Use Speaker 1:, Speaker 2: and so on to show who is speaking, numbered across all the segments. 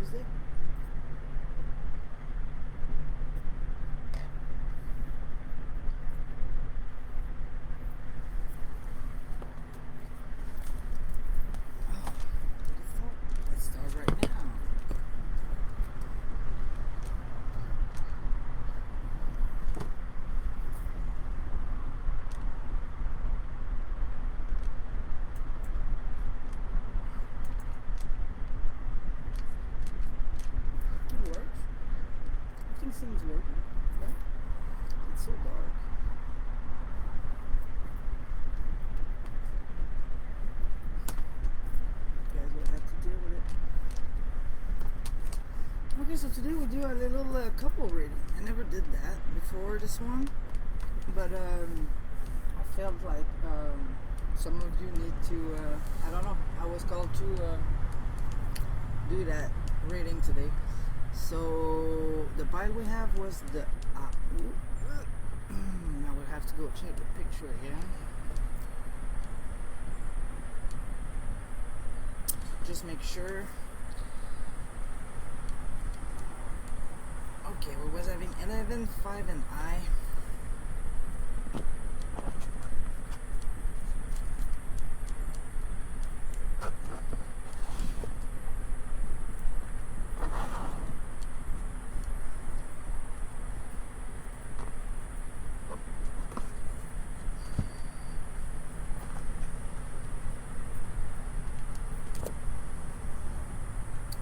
Speaker 1: Tuesday. Oh, did it start? Let's start right now. It works. Everything seems working. Okay. It's so dark. You guys will have to deal with it. Okay, so today we do a little couple reading. I never did that before this one, but I felt like some of you need to. I don't know. I was called to do that reading today. So the pile we have was the. Now we have to go check the picture again. Just make sure. Okay, we was having 11, 5, and I.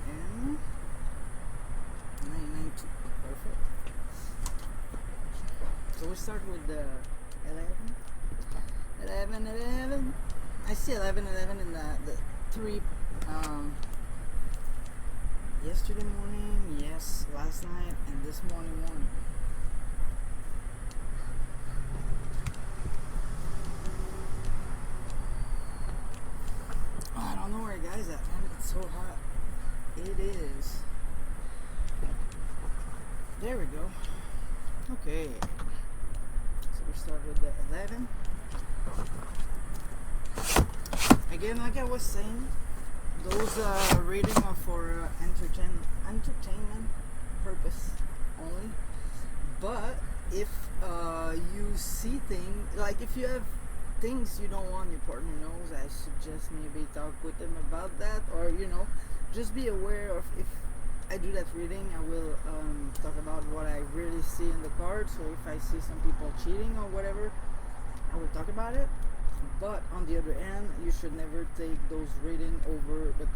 Speaker 1: And 992. Perfect. So we start with the 11. 11, 11. I see 11, 11 in the three. Yesterday morning, yes, last night, and this morning. Oh, I don't know where guys at, man. It's so hot. It is. There we go. Okay. So we start with the 11. Again, like I was saying, those reading are for entertainment purpose only. But if you see things, like if you have things you don't want your partner knows, I suggest maybe talk with them about that, or just be aware of if I do that reading, I will talk about what I really see in the cards. So if I see some people cheating or whatever, I will talk about it. But on the other hand, you should never take those reading over the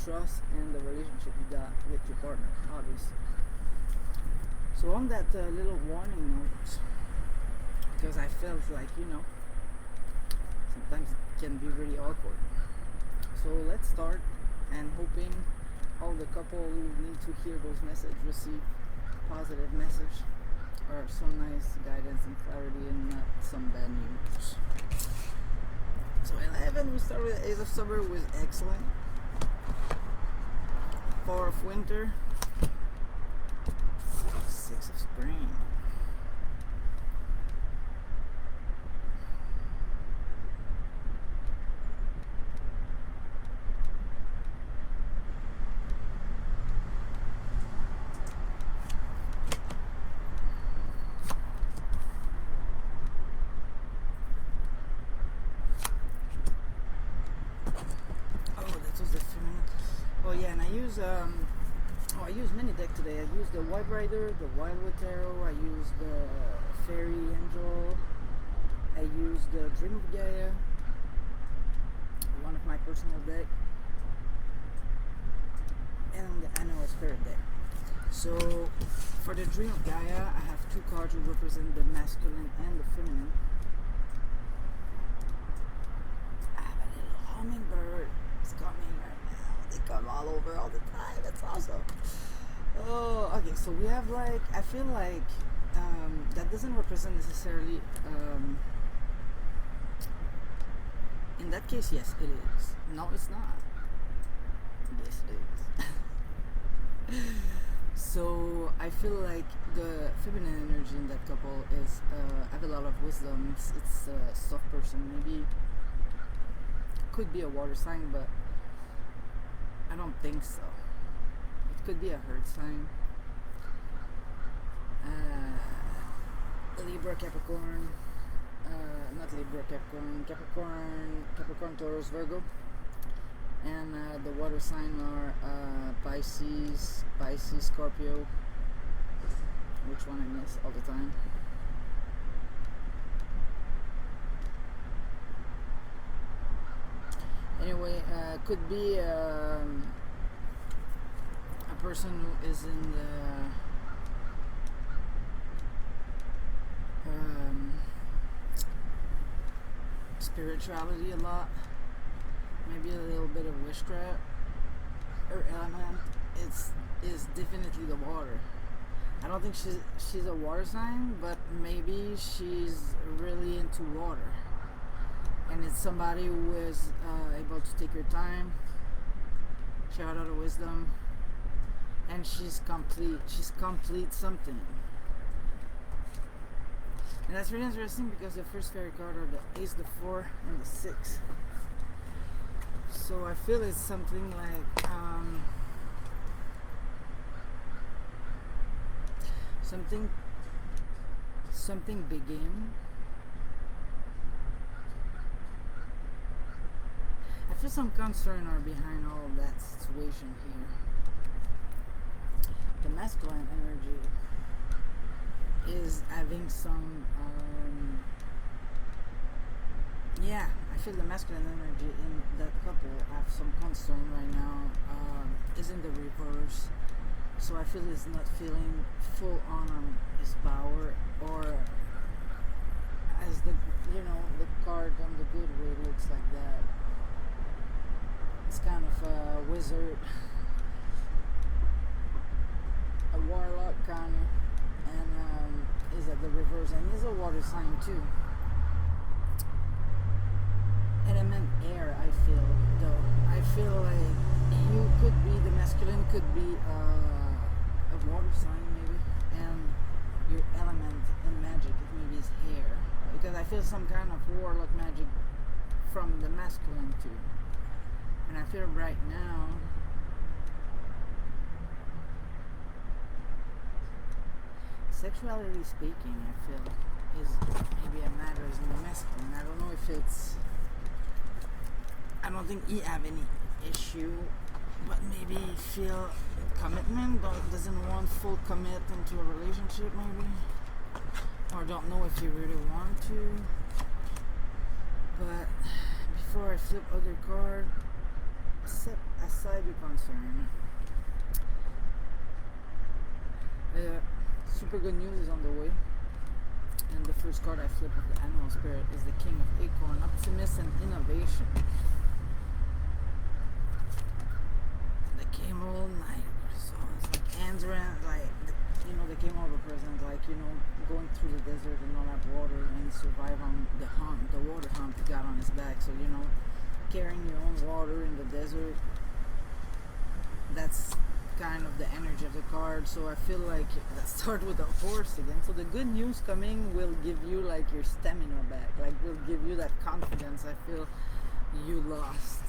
Speaker 1: trust and the relationship you got with your partner, obviously. So on that little warning note, because I felt like sometimes it can be really awkward. So let's start, and hoping all the couple who need to hear those messages receive positive message or some nice guidance and clarity, and not some bad news. So 11, we start with Ace of Summer, was excellent. 4 of Winter. 6 of Spring. I use mini deck today. I used the White Rider, the Wildwood Tarot, I used the Fairy Angel, I used the Dream of Gaia, one of my personal deck, and I know a Spirit deck. So for the Dream of Gaia, I have 2 cards who represent the masculine and the feminine. I have a little hummingbird. It's coming right now. They come all over all the time. That's awesome. Oh, okay. So we have I feel like that doesn't represent necessarily. In that case, yes, it is. No, it's not. Yes, it is. So I feel like the feminine energy in that couple is have a lot of wisdom. It's a soft person. Maybe could be a water sign, but I don't think so. could be a heart sign. Libra, Capricorn, not Libra, Capricorn, Taurus, Virgo, and the water sign are Pisces, Scorpio. Which one I miss all the time? Anyway, could be a person who is in the spirituality a lot, maybe a little bit of witchcraft. Her element is definitely the water. I don't think she's a water sign, but maybe she's really into water, and it's somebody who is able to take her time, share out of wisdom, and she's complete something. And that's really interesting because the first fairy card are the Ace, the 4, and the 6. So I feel it's something like something begin. I feel some concern are behind all of that situation here. The masculine energy is having some I feel the masculine energy in that couple have some concern right now, is in the reverse. So I feel he's not feeling full on his power, or as the card on the good way looks like that. It's kind of a wizard, a warlock kind of, and is at the reverse, and he's a water sign too. Element air, I feel though. I feel like you could be, the masculine could be a water sign maybe, and your element in magic maybe is hair, because I feel some kind of warlock magic from the masculine too. And I feel right now sexuality speaking, I feel is maybe a matter in the masculine. I don't know if it's, I don't think he have any issue, but maybe he feel commitment, doesn't want full commit into a relationship maybe, or don't know if you really want to. But before I flip other card, set aside your concern. Super good news is on the way. And the first card I flip of the animal spirit is the King of Acorn, optimism and innovation. The camel knight. So it's like hands around, like the camel represents going through the desert and not have water and survive on the hump, the water hump he got on his back. So carrying your own water in the desert. That's kind of the energy of the card. So I feel like let's start with the horse again. So the good news coming will give you like your stamina back, like will give you that confidence I feel you lost,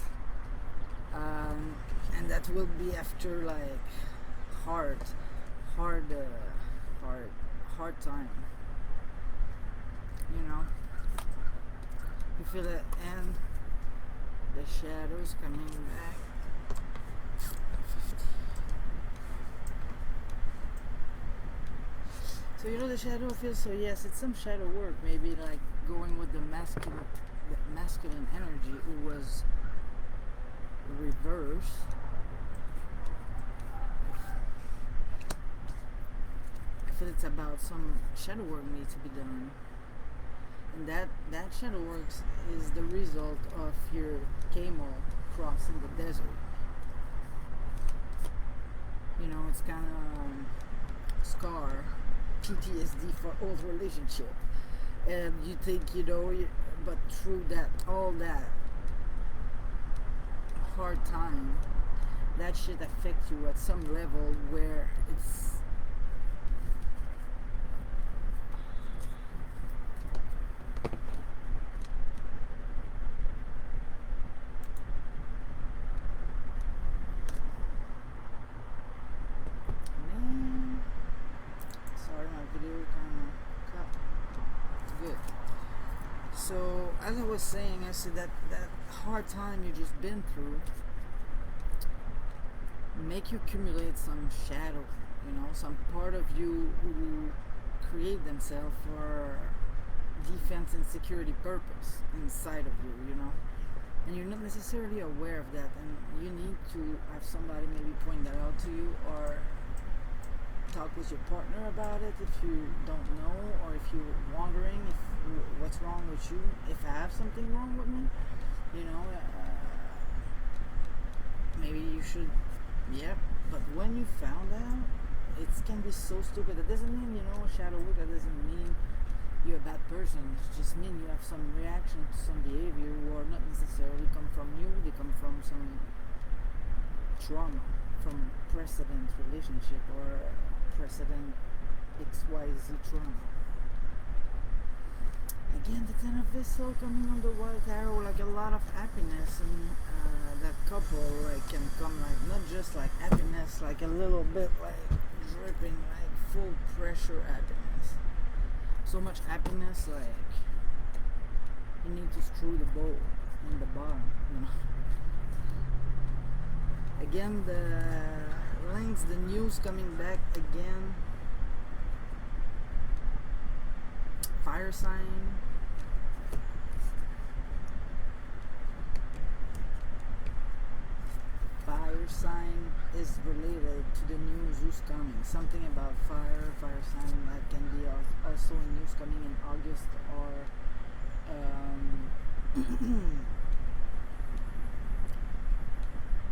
Speaker 1: and that will be after like hard time, you feel it, and the shadows coming back. So the shadow feels, so yes, it's some shadow work, maybe like going with the masculine energy who was reversed. I feel it's about some shadow work needs to be done, and that shadow work is the result of your camel crossing the desert. It's kind of scar, PTSD for old relationship, and you think but through all that hard time, that shit affects you at some level where it's So as I was saying, I said that hard time you just been through make you accumulate some shadow, some part of you who create themselves for defense and security purpose inside of you, and you're not necessarily aware of that, and you need to have somebody maybe point that out to you, or talk with your partner about it if you don't know, or if you're wondering if what's wrong with you, if I have something wrong with me, maybe you should, yeah. But when you found out, it can be so stupid. That doesn't mean, shadow work, that doesn't mean you're a bad person. It just means you have some reaction to some behavior or not necessarily come from you. They come from some trauma, from precedent relationship or precedent XYZ trauma. Again, the Ten of Vessel coming on the White Arrow, like a lot of happiness, and that couple can come not just like happiness, like a little bit like dripping, like full pressure happiness. So much happiness, like you need to screw the bowl in the bottom. Again, the links, the news coming back again. Fire sign. Fire sign is related to the news who's coming. Something about fire sign that can be also in news coming in August or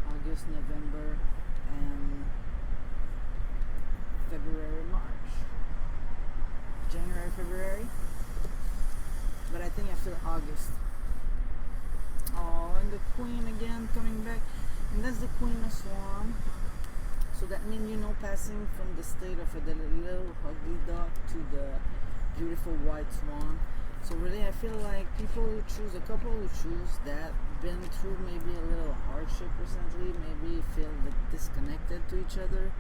Speaker 1: August, November, and February, March. January, February. But I think after August. Oh, and the Queen again coming back. And that's the Queen of Swan. So that means, passing from the state of the little ugly duck to the beautiful white swan. So really, I feel like a couple who choose that, been through maybe a little hardship recently, maybe feel disconnected to each other.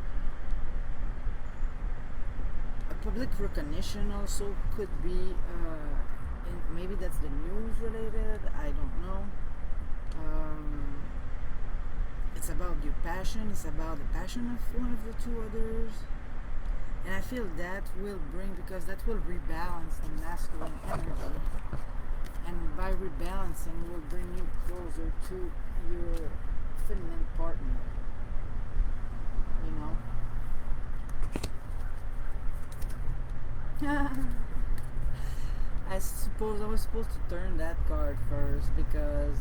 Speaker 1: A public recognition also could be, maybe that's the news related, I don't know. It's about your passion, it's about the passion of one of the two others. And I feel that will because that will rebalance the masculine energy. And by rebalancing, will bring you closer to your feminine partner. I suppose I was supposed to turn that card first because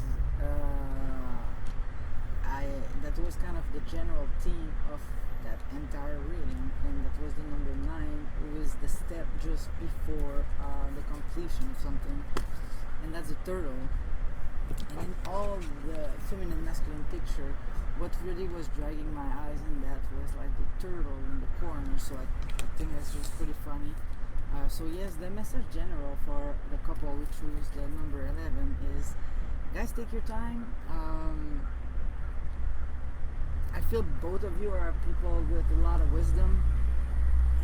Speaker 1: that was kind of the general theme of that entire reading, and that was the number 9, who is the step just before the completion of something, and that's a turtle. And in all the feminine masculine picture, what really was dragging my eyes in that was like the turtle in the corner, so I think that's just pretty funny. So yes, the message general for the couple who choose the number 11 is, guys, take your time. I feel both of you are people with a lot of wisdom,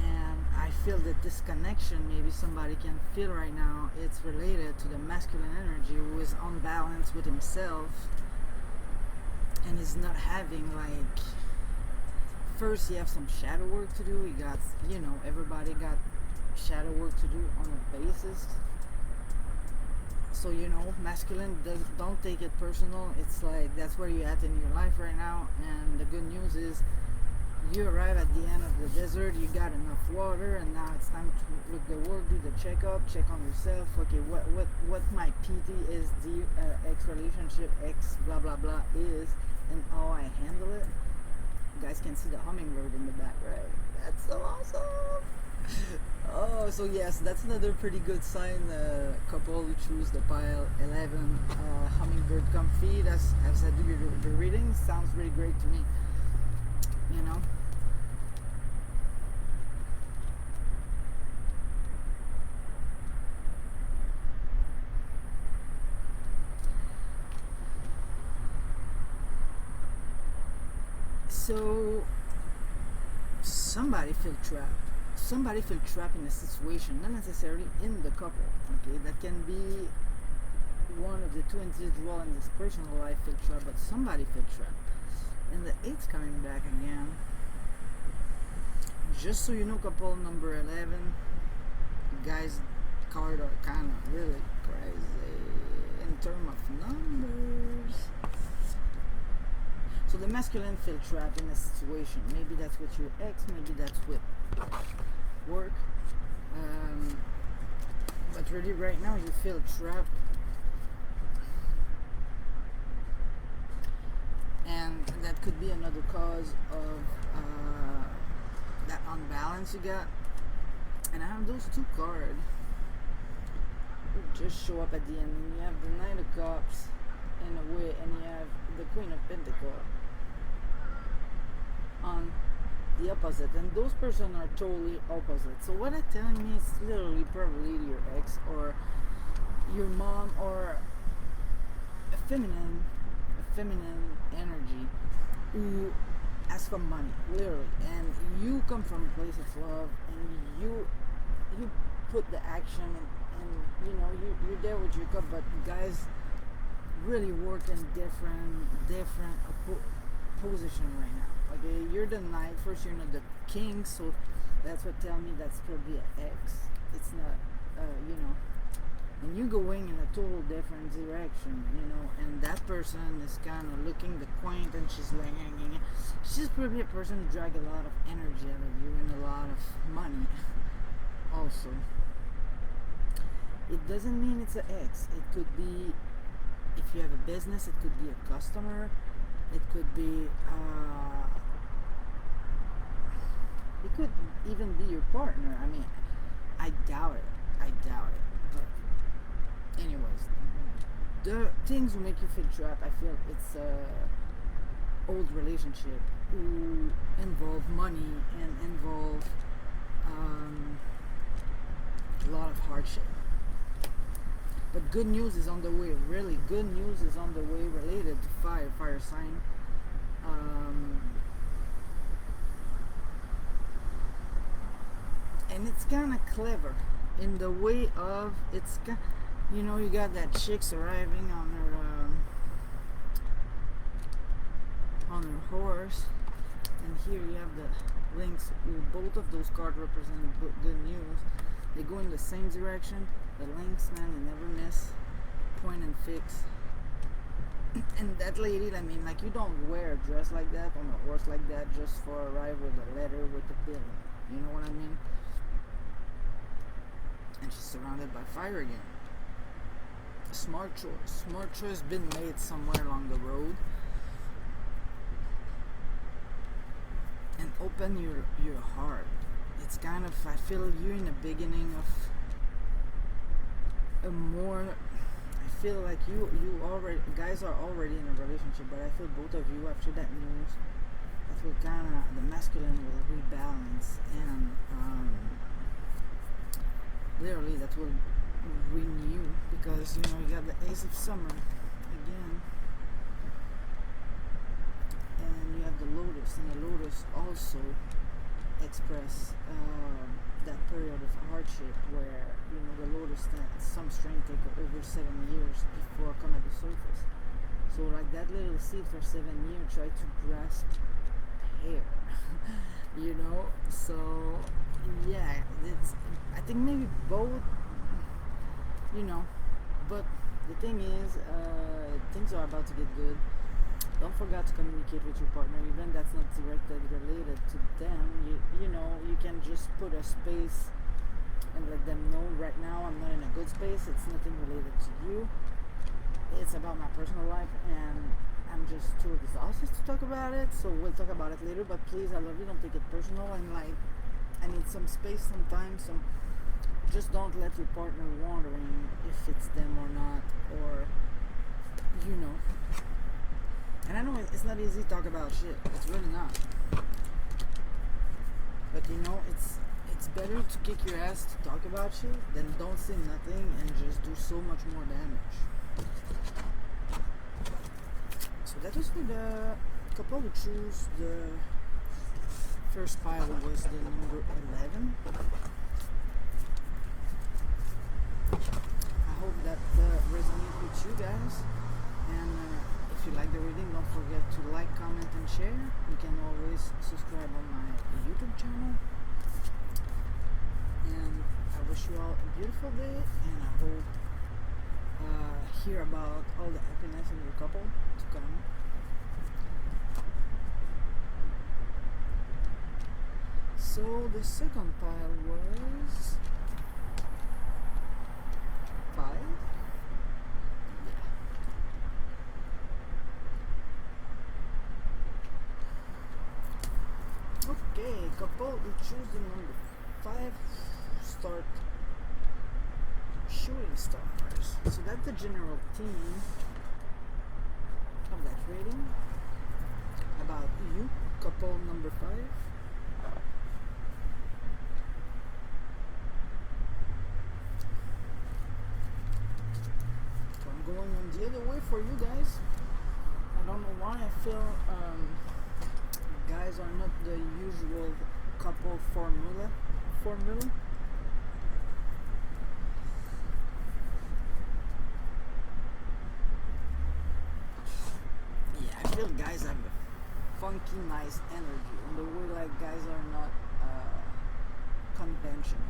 Speaker 1: and I feel that this connection maybe somebody can feel right now, it's related to the masculine energy who is unbalanced with himself and is not having first you have some shadow work to do. You got, everybody got shadow work to do on a basis. So masculine, don't take it personal. It's like that's where you're at in your life right now, and the good news is you arrive at the end of the desert, you got enough water, and now it's time to look the work, do the checkup, check on yourself. Okay, what my PTSD, X relationship, X blah blah blah is, and how I handle it. You guys can see the hummingbird in the back, right? That's so awesome. Oh, so yes, that's another pretty good sign. Couple who choose the pile 11, hummingbird come feed as I do the reading. Sounds really great to me. So somebody feel trapped. Somebody feel trapped in a situation, not necessarily in the couple. Okay, that can be one of the two individuals in this personal life feel trapped, but somebody feel trapped. And the 8's coming back again. Just so you know, couple number 11, guys card are kind of really crazy in terms of numbers. So the masculine feel trapped in a situation. Maybe that's with your ex, maybe that's with work. But really right now you feel trapped. And that could be another cause of that unbalance you got. And I have those two cards who just show up at the end. And you have the Knight of Cups in a way, and you have the Queen of Pentacles on the opposite. And those person are totally opposite. So what it's telling me is literally probably your ex or your mom or a feminine energy who asks for money, literally, and you come from a place of love, and you put the action, and you know you're there with your cup, but guys really work in different position right now. Okay, you're the knight first, you're not the king, so that's what tell me that's probably an ex. It's not, you know. And you going in a total different direction, you know, and that person is kind of looking the quaint, and she's like, she's probably a person who drag a lot of energy out of you and a lot of money also. It doesn't mean it's an ex. It could be, if you have a business, it could be a customer, it could be, it could even be your partner. I mean, I doubt it. But anyways, the things will make you feel trapped. I feel it's a old relationship who involve money and involve a lot of hardship. But good news is on the way. Really good news is on the way related to fire sign. And it's kind of clever in the way of it's, you know, you got that chick's arriving on her horse, and here you have the links. Both of those cards represent good news. They go in the same direction. The links, man, they never miss. Point and fix. And that lady, I mean, like, you don't wear a dress like that on a horse like that just for arrive with a letter with a bill. You know what I mean? And she's surrounded by fire again. Smart choice been made somewhere along the road. And open your heart. It's kind of, I feel you in the beginning of a more, I feel like you already, guys are already in a relationship, but I feel both of you after that news, that will kind of, the masculine will rebalance, and literally that will renew, because you know you got the Ace of Summer again, and you have the Lotus, and the Lotus also express that period of hardship where, you know, the Lotus, some strength take over 7 years before come at the surface. So like that little seed for 7 years try to grasp hair. You know, so yeah, it's, I think maybe both, you know, but the thing is, things are about to get good. Don't forget to communicate with your partner, even that's not directly related to them. You know, you can just put a space and let them know, right now I'm not in a good space, it's nothing related to you, it's about my personal life, and I'm just too exhausted to talk about it, so we'll talk about it later. But please, I love you, don't take it personal, and like, I need some space sometimes, so just don't let your partner wondering if it's them or not, or, you know. And I know it's not easy to talk about shit. It's really not. But you know, it's better to kick your ass to talk about shit than don't say nothing and just do so much more damage. So that was for the couple who choose the first pile was the number 11. I hope that resonates with you guys. And if you like the reading, don't forget to like, comment, and share. You can always subscribe on my YouTube channel. And I wish you all a beautiful day, and I hope hear about all the happiness in your couple to come. So the second pile was 5. Yeah. Okay, couple who choose the number 5 start shooting stars. So that's the general theme of that reading about you, couple number 5. So I'm going on the other way for you guys. I don't know why I feel guys are not the usual couple formula. I feel guys have a funky, nice energy, and the way like guys are not conventional.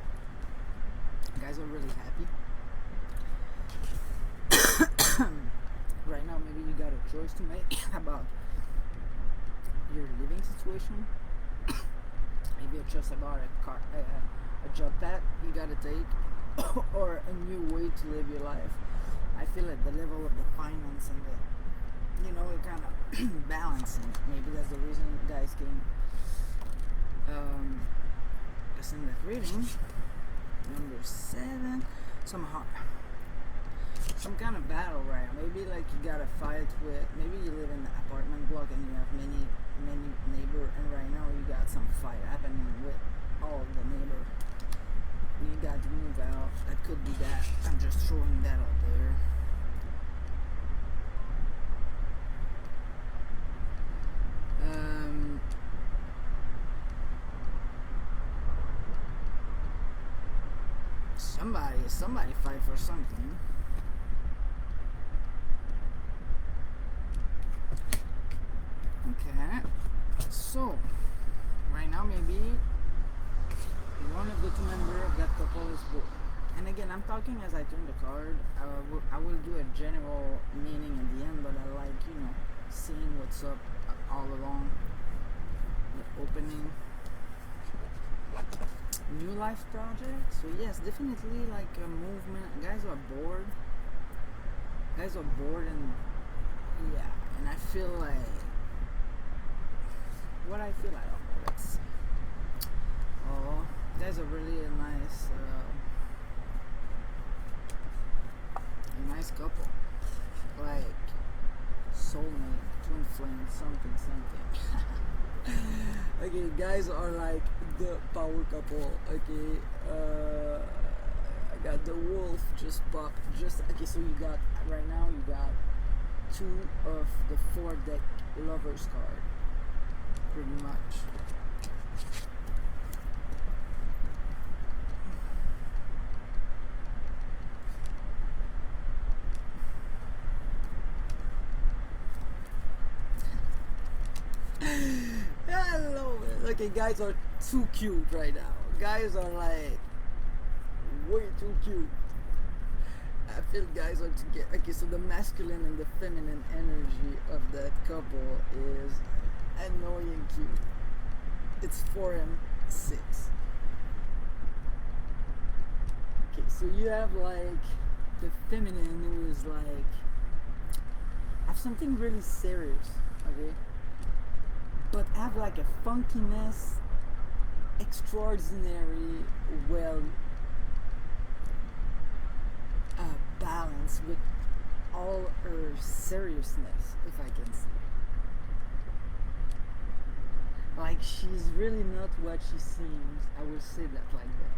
Speaker 1: Guys are really happy. Right now, maybe you got a choice to make about your living situation. Maybe it's just about a job that you gotta take, or a new way to live your life. I feel at the level of the finance and the it kind of balancing. Maybe that's the reason you guys came in that reading. Number 7, some kind of battle, right? Maybe like you gotta fight with. Maybe you live in an apartment block and you have many neighbors, and right now you got some fight happening with all of the neighbors. You got to move out. That could be that. I'm just throwing that out there. Somebody fight for something. Okay, so right now maybe one of the two members of that couple is bored. And again, I'm talking as I turn the card. I will do a general meaning in the end, but I like seeing what's up all along the opening. New life project. So yes, definitely like a movement. Guys are bored, and and I feel like what I feel, I don't know. Let's see. Oh, guys are really a nice couple, like soulmate, twin flame, something. Okay, guys are like the power couple. Okay, I got the wolf just popped. Okay, so you got right now you got 2 of the 4 deck lovers card, pretty much. Okay, guys are too cute right now. Guys are like way too cute. I feel guys are together. Okay, so the masculine and the feminine energy of that couple is annoying cute. It's 4 and 6. Okay, so you have like the feminine who is like have something really serious. Okay. But have like a funkiness, extraordinary, balance with all her seriousness, if I can say. Like she's really not what she seems. I will say that like that.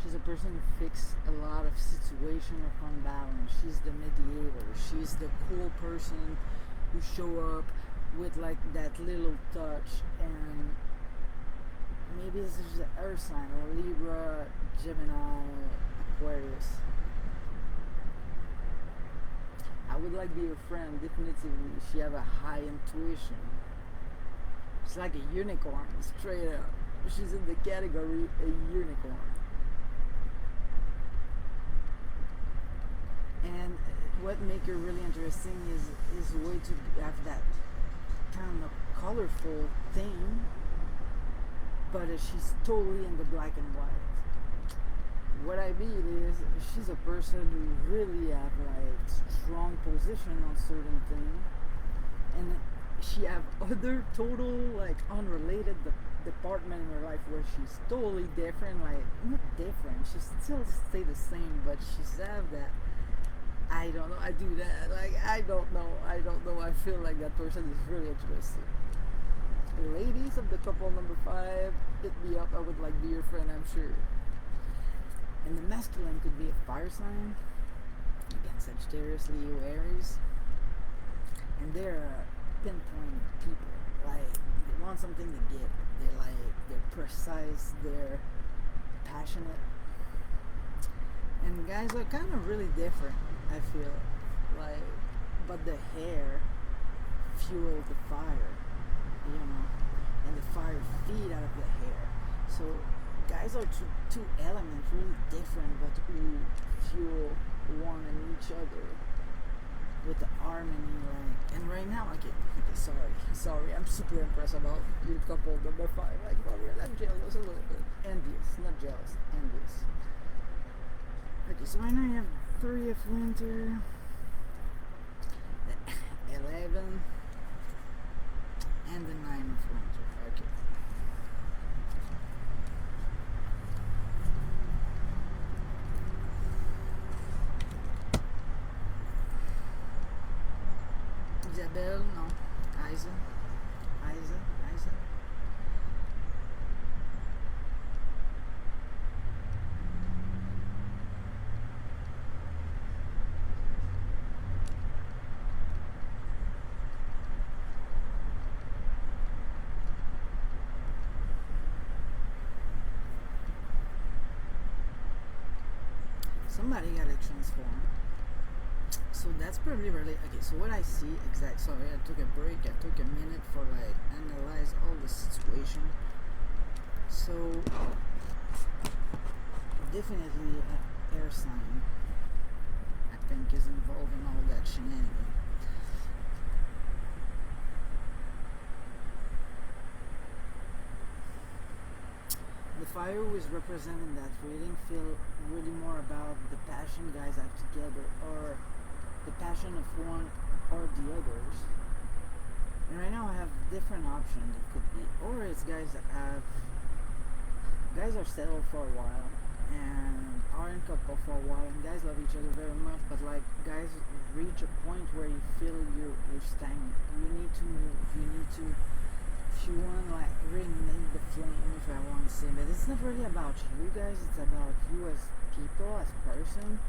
Speaker 1: She's a person who fixes a lot of situation upon balance. She's the mediator. She's the cool person who show up with like that little touch, and maybe this is the earth sign or Libra, Gemini, Aquarius. I would like be your friend. Definitively, she have a high intuition. She's like a unicorn, straight up. She's in the category a unicorn. And what make her really interesting is a way to have that kind of colorful thing, but she's totally in the black and white. What I mean is she's a person who really have like strong position on certain things, and she have other total like unrelated department in her life where she's totally different, like not different, she still stay the same, but she's have that, I don't know, I do that, like I don't know, I feel like that person is really interesting. Ladies of the couple number 5, hit me up, I would like be your friend, I'm sure. And the masculine could be a fire sign, again Sagittarius, Leo, Aries, and they're pinpoint people, like they want something to get, they're precise, they're passionate, and guys are kind of really different, I feel like, but the hair fuels the fire, and the fire feed out of the hair. So guys are two elements really different, but who fuel one and each other with the harmony, like. And right now, okay, sorry, I'm super impressed about your couple number 5. Like, for real, I'm jealous a little bit, envious, not jealous, envious. Okay, so right now you have 3 of winter, 11, and the 9 of winter. Okay. Isabel, no. Isa. Somebody gotta transform. So that's probably really okay. So what I see sorry, I took a break. I took a minute for like analyze all the situation. So definitely an air sign, I think, is involved in all that shenanigans. The fire who is representing that reading feel really more about the passion guys have together, or the passion of one or the others. And right now I have different options. It could be, or it's guys are settled for a while and are in couple for a while, and guys love each other very much, but like guys reach a point where you feel you're stagnant. You need to move. You need to, if you want to like reignite the flame, if I want to say, but it's not really about you guys. It's about you as people, as person.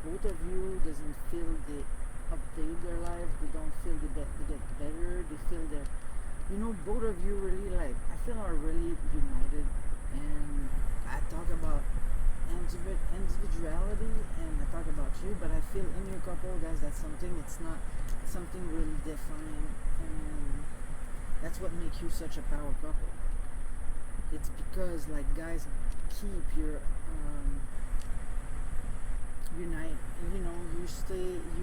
Speaker 1: Both of you doesn't feel they update their life. They don't feel they get better. They feel that, both of you really like, I feel are really united. And I talk about individuality, and I talk about you, but I feel in your couple, guys, that's something. It's not something really defined, and that's what makes you such a power couple. It's because like guys keep your unite, you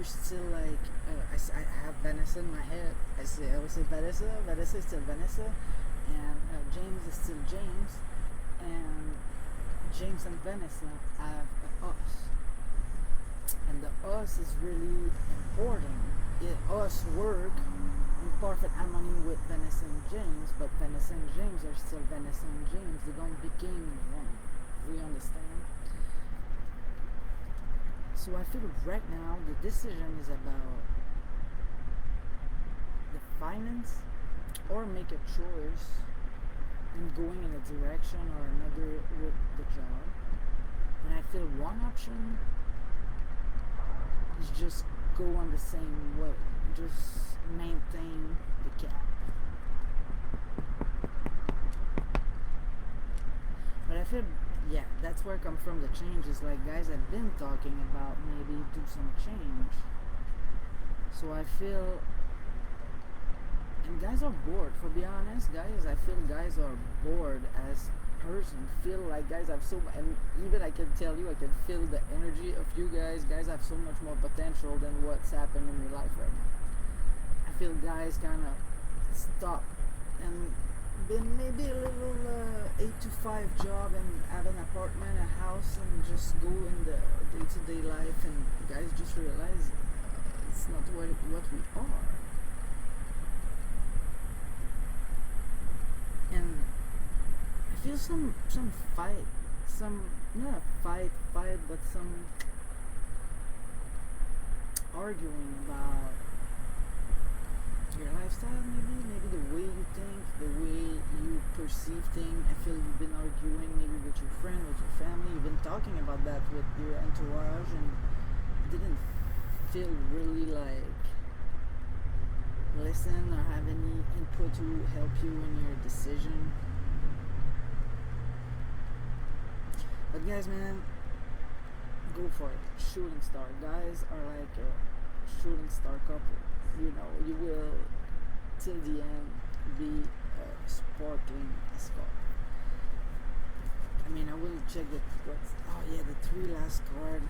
Speaker 1: still like, I have Vanessa in my head. I always say Vanessa is still Vanessa, and James is still James, and James and Vanessa have us, and the us is really important. Us work in perfect harmony with Vanessa and James, but Vanessa and James are still Vanessa and James. They don't become one. We understand? So I feel right now the decision is about the finance, or make a choice in going in a direction or another with the job. And I feel one option is just go on the same way, just maintain the cap. But I feel, yeah, that's where I come from. The change is like, guys, I've been talking about maybe do some change. So I feel, and guys are bored. For be honest, guys, I feel guys are bored as person. Feel like guys have so, and even I can tell you, I can feel the energy of you guys. Guys have so much more potential than what's happening in your life right now. I feel guys kind of stop and been maybe a little 8 to 5 job and have an apartment, a house, and just go in the day-to-day life, and guys just realize it's not what we are. And I feel some fight, some not a fight, but some arguing about your lifestyle, maybe the way you think, the way you perceive things. I feel you've been arguing maybe with your friend, with your family. You've been talking about that with your entourage, and didn't feel really like listen or have any input to help you in your decision. But guys, man, go for it. Shooting star guys are like a shooting star couple. You know, you will till the end be sparkling as fuck. I mean, I will check the the 3 last card.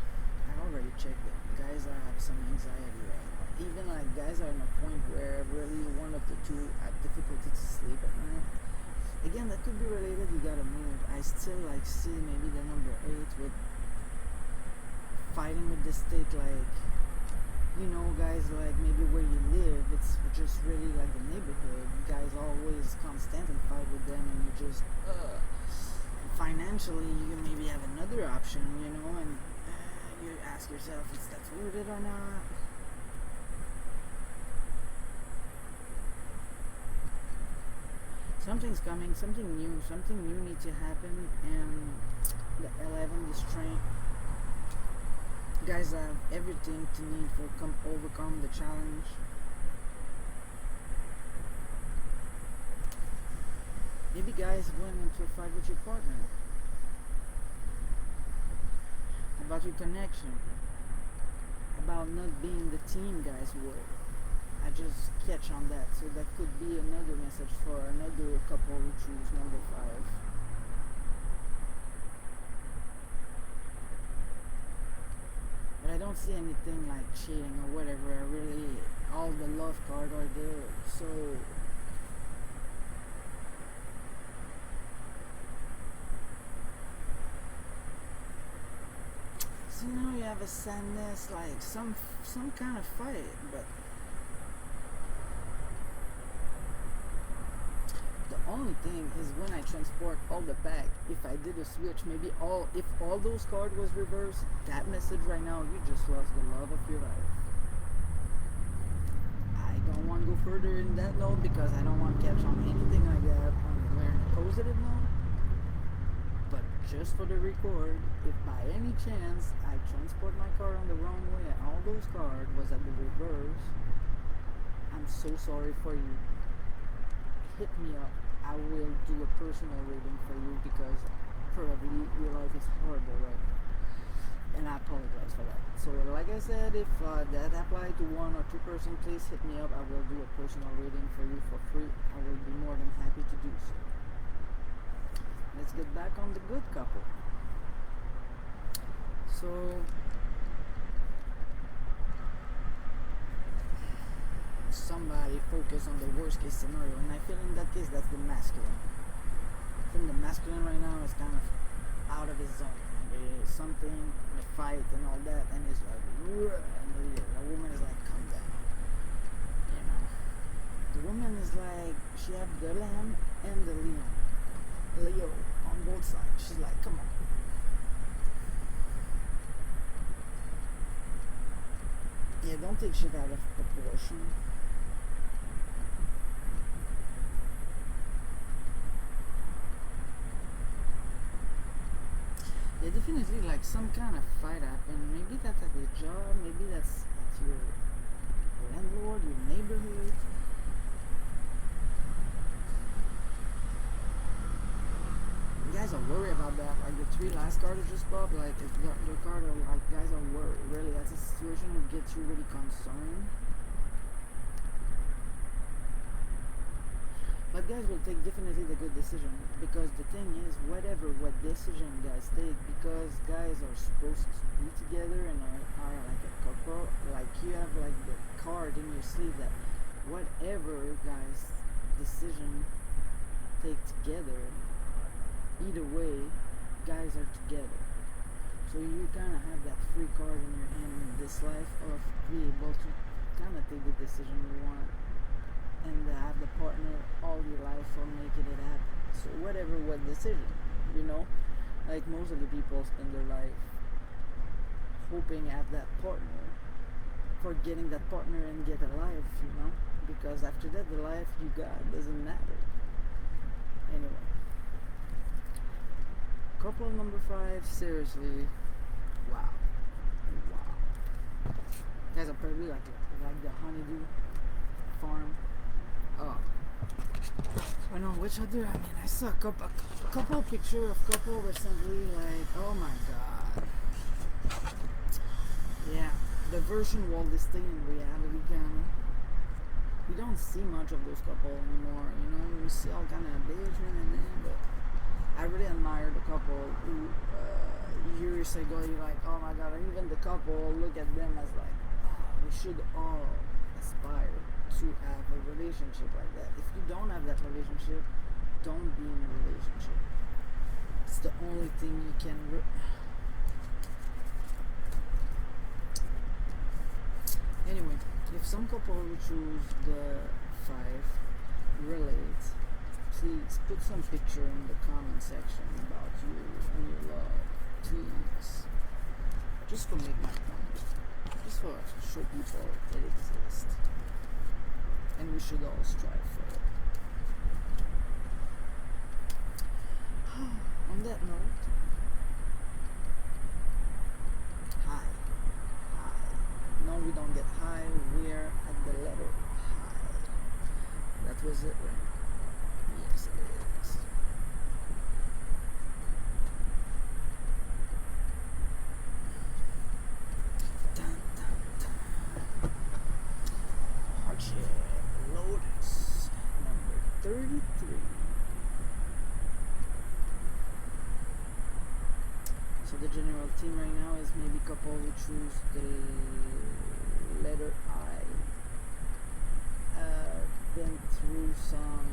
Speaker 1: I already checked it. Guys, I have some anxiety right now. Even like guys are in a point where really one of the two have difficulty to sleep at night. Again, that could be related. You gotta move. I still like see maybe the number 8 with fighting with the state, like, you know, guys, like maybe where you live, it's just really like the neighborhood. Guys always constantly fight with them, and you just financially you maybe have another option, you know, and you ask yourself, is that worth it or not? Something's coming, something new needs to happen, and the 11, the strength. Guys have everything to need for overcome the challenge. Maybe guys went into a fight with your partner about your connection, about not being the team guys were. I just catch on that, so that could be another message for another couple who choose number 5. But I don't see anything like cheating or whatever. I really, all the love cards are there, so you know, you have a sadness, like some kind of fight. But the only thing is when I transport all the pack, if I did a switch, maybe if all those cards was reversed, that message right now, you just lost the love of your life. I don't want to go further in that note because I don't want to catch on anything like that on wearing a positive note. But just for the record, if by any chance I transport my card on the wrong way and all those cards was at the reverse, I'm so sorry for you. Hit me up. I will do a personal reading for you because probably your life is horrible right now. And I apologize for that. So like I said, if that applies to 1 or 2 person, please hit me up. I will do a personal reading for you for free. I will be more than happy to do so. Let's get back on the good couple. So somebody focus on the worst case scenario, and I feel in that case that's the masculine. I think the masculine right now is kind of out of his zone. There's something, a fight and all that, and it's like, and the woman is like, calm down. You know, the woman is like, she have the lamb and the Leo on both sides. She's like, come on. Yeah, don't take shit out of proportion. Yeah, definitely like some kind of fight happened. Maybe that's at your job, maybe that's at your landlord, your neighborhood. You guys are worried about that. Like the 3 last cards just popped, like the card are like, guys are worried. Really, that's a situation that gets you really concerned. But guys will take definitely the good decision, because the thing is, what decision guys take, because guys are supposed to be together and are like a couple, like you have like the card in your sleeve that whatever guys decision take together, either way, guys are together. So you kind of have that free card in your hand in this life of be able to kind of take the decision you want and have the partner all your life for making it happen. So whatever what decision, you know, like most of the people spend their life hoping at that partner, for getting that partner and get a life, you know, because after that the life you got doesn't matter. Anyway, couple number 5, seriously, wow, wow. Guys are probably like the honeydew farm. Oh, I know which other. I mean, I saw a couple picture of couple recently. Like, oh my god, yeah, the version world is staying in reality kind of. We don't see much of those couple anymore. You know, we see all kind of engagement and then, but I really admire the couple who years ago you're like, oh my god, and even the couple look at them as like, oh, we should all aspire to have a relationship like that. If you don't have that relationship, don't be in a relationship. It's the only thing you can anyway, if some couple choose the 5 relate, please put some picture in the comment section about you and your love, please, just to make my point, just for to show people it exists and we should all strive for it. On that note, high. No, we don't get high, we're at the letter high. That was it, right? Yes, it is. Dun, dun, dun. Hardship Lotus number 33. So the general theme right now is maybe couple who choose the letter I. Been through some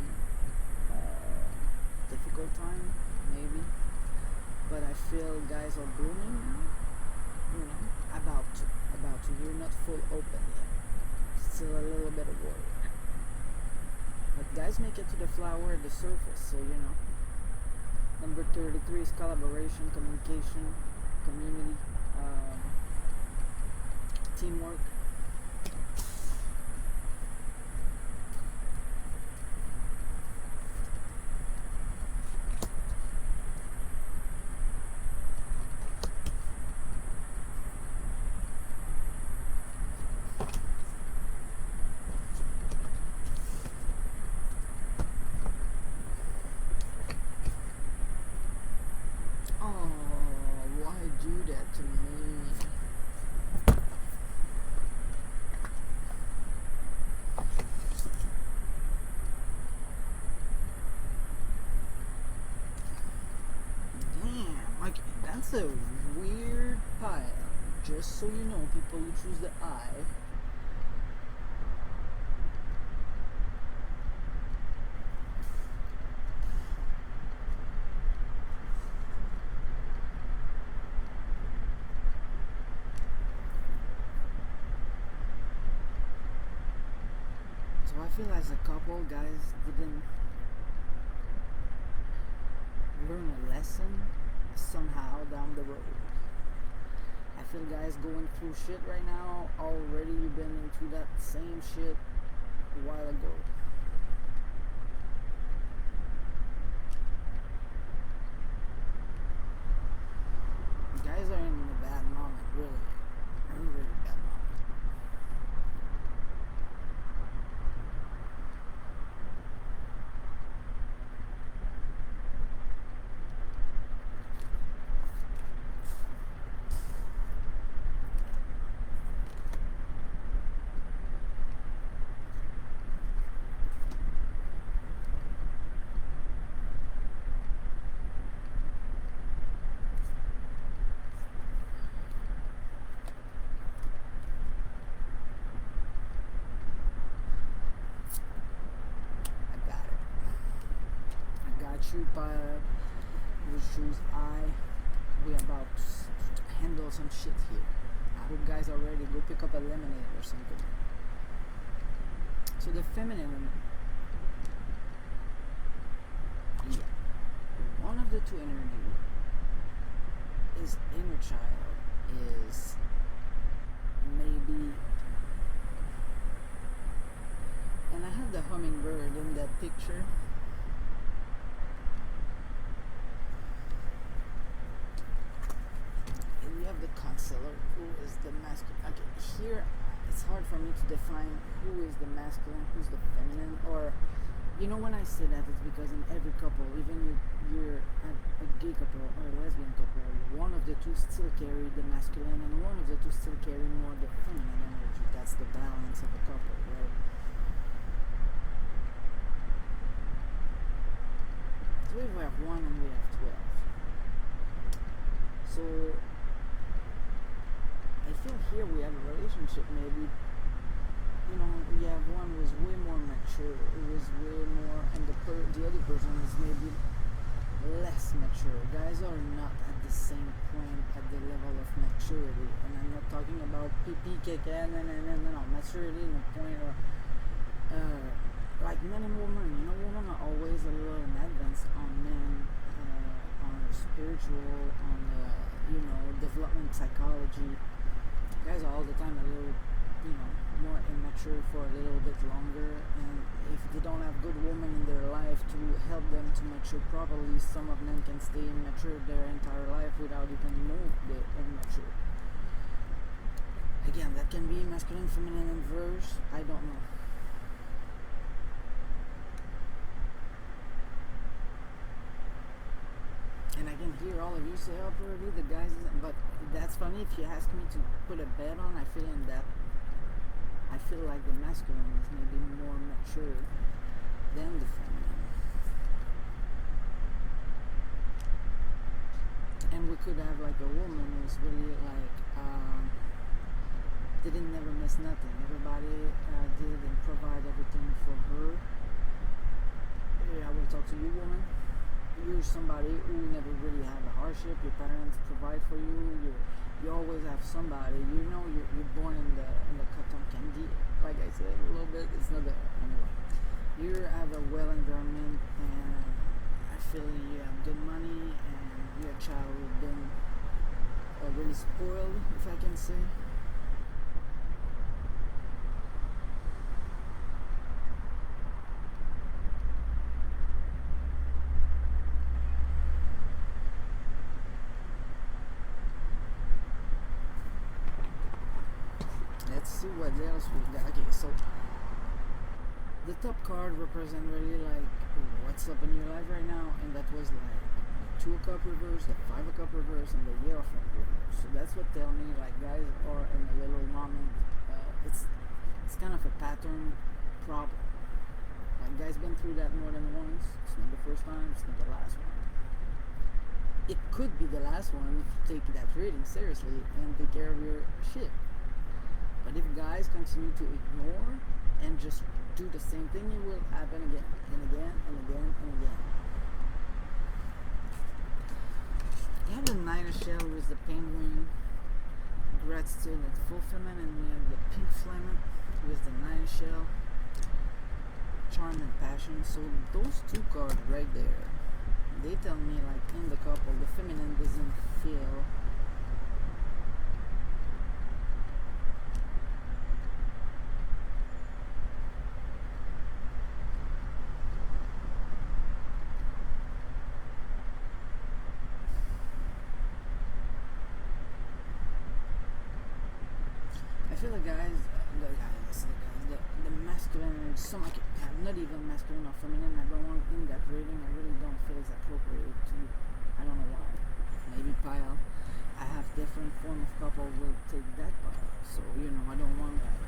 Speaker 1: difficult time, maybe, but I feel guys are blooming now. You know, about to. You're not full open yet. Still a little bit of work. But guys make it to the flower at the surface, so you know. Number 33 is collaboration, communication, community, teamwork. That's a weird pile. Just so you know, people who choose the I. So I feel as a couple, guys didn't learn a lesson somehow down the road. I feel guys going through shit right now. Already you've been into that same shit a while ago. Guys are in a bad moment, really. Really bad moment. you pile up, which shoes we about to handle some shit here. I hope guys are ready. Go pick up a lemonade or something. So the feminine, yeah, one of the two energy is inner child, is maybe, and I have the hummingbird in that picture. And you have the counselor, who is the masculine. Okay, here it's hard for me to define who is the masculine, who's the feminine, or you know, when I say that, it's because in every couple, even you're a gay couple or a lesbian couple, one of the two still carry the masculine and one of the two still carry more the feminine energy. That's the balance of a couple, right? So we have 1 and we have 12. So I feel here we have a relationship, maybe, you know, we have one who is way more mature, who is way more, and the other person is maybe less mature. Guys are not at the same point at the level of maturity, and I'm not talking about PP, KK, no, maturity in a point, or like men and women. You know, women are always a little in advance on men, on spiritual, on you know, development psychology. Guys are all the time a little, you know, more immature for a little bit longer, and if they don't have good women in their life to help them to mature properly, some of them can stay immature their entire life without even know they're immature. Again, that can be masculine, feminine, inverse, I don't know. And I can hear all of you say, oh, probably the guys isn't, but that's funny. If you ask me to put a bet on, I feel like the masculine is maybe more mature than the feminine. And we could have like a woman who's really like, didn't never miss nothing. Everybody did and provide everything for her. I will talk to you, woman. You're somebody who never really have a hardship. Your parents provide for you. You always have somebody. You know, you're born in the cotton candy. Like I said, a little bit. It's not the anyway. You have a well environment, and I feel you have good money, and you're a child who's been really spoiled, if I can say. Let's see what else we got. Okay, so the top card represents really like what's up in your life right now, and that was like the 2 of Cup reverse, the 5 of Cup reverse, and the Hierophant reverse. So that's what tell me like guys are in a little moment. It's kind of a pattern problem. Like guys been through that more than once. It's not the first time. It's not the last one. It could be the last one if you take that reading seriously and take care of your shit. But if guys continue to ignore and just do the same thing, it will happen again and again and again and again. You have the Knight of Shell with the Penguin, Gratitude at Fulfillment, and we have the Pink Flamant with the Knight of Shell, Charm and Passion. So those 2 cards right there, they tell me like in the couple, the feminine doesn't feel the masculine, so much, not even masculine or feminine. I don't want in that reading. I really don't feel it's appropriate to. I don't know why. Maybe pile. I have different form of couple will take that pile. So you know, I don't want that.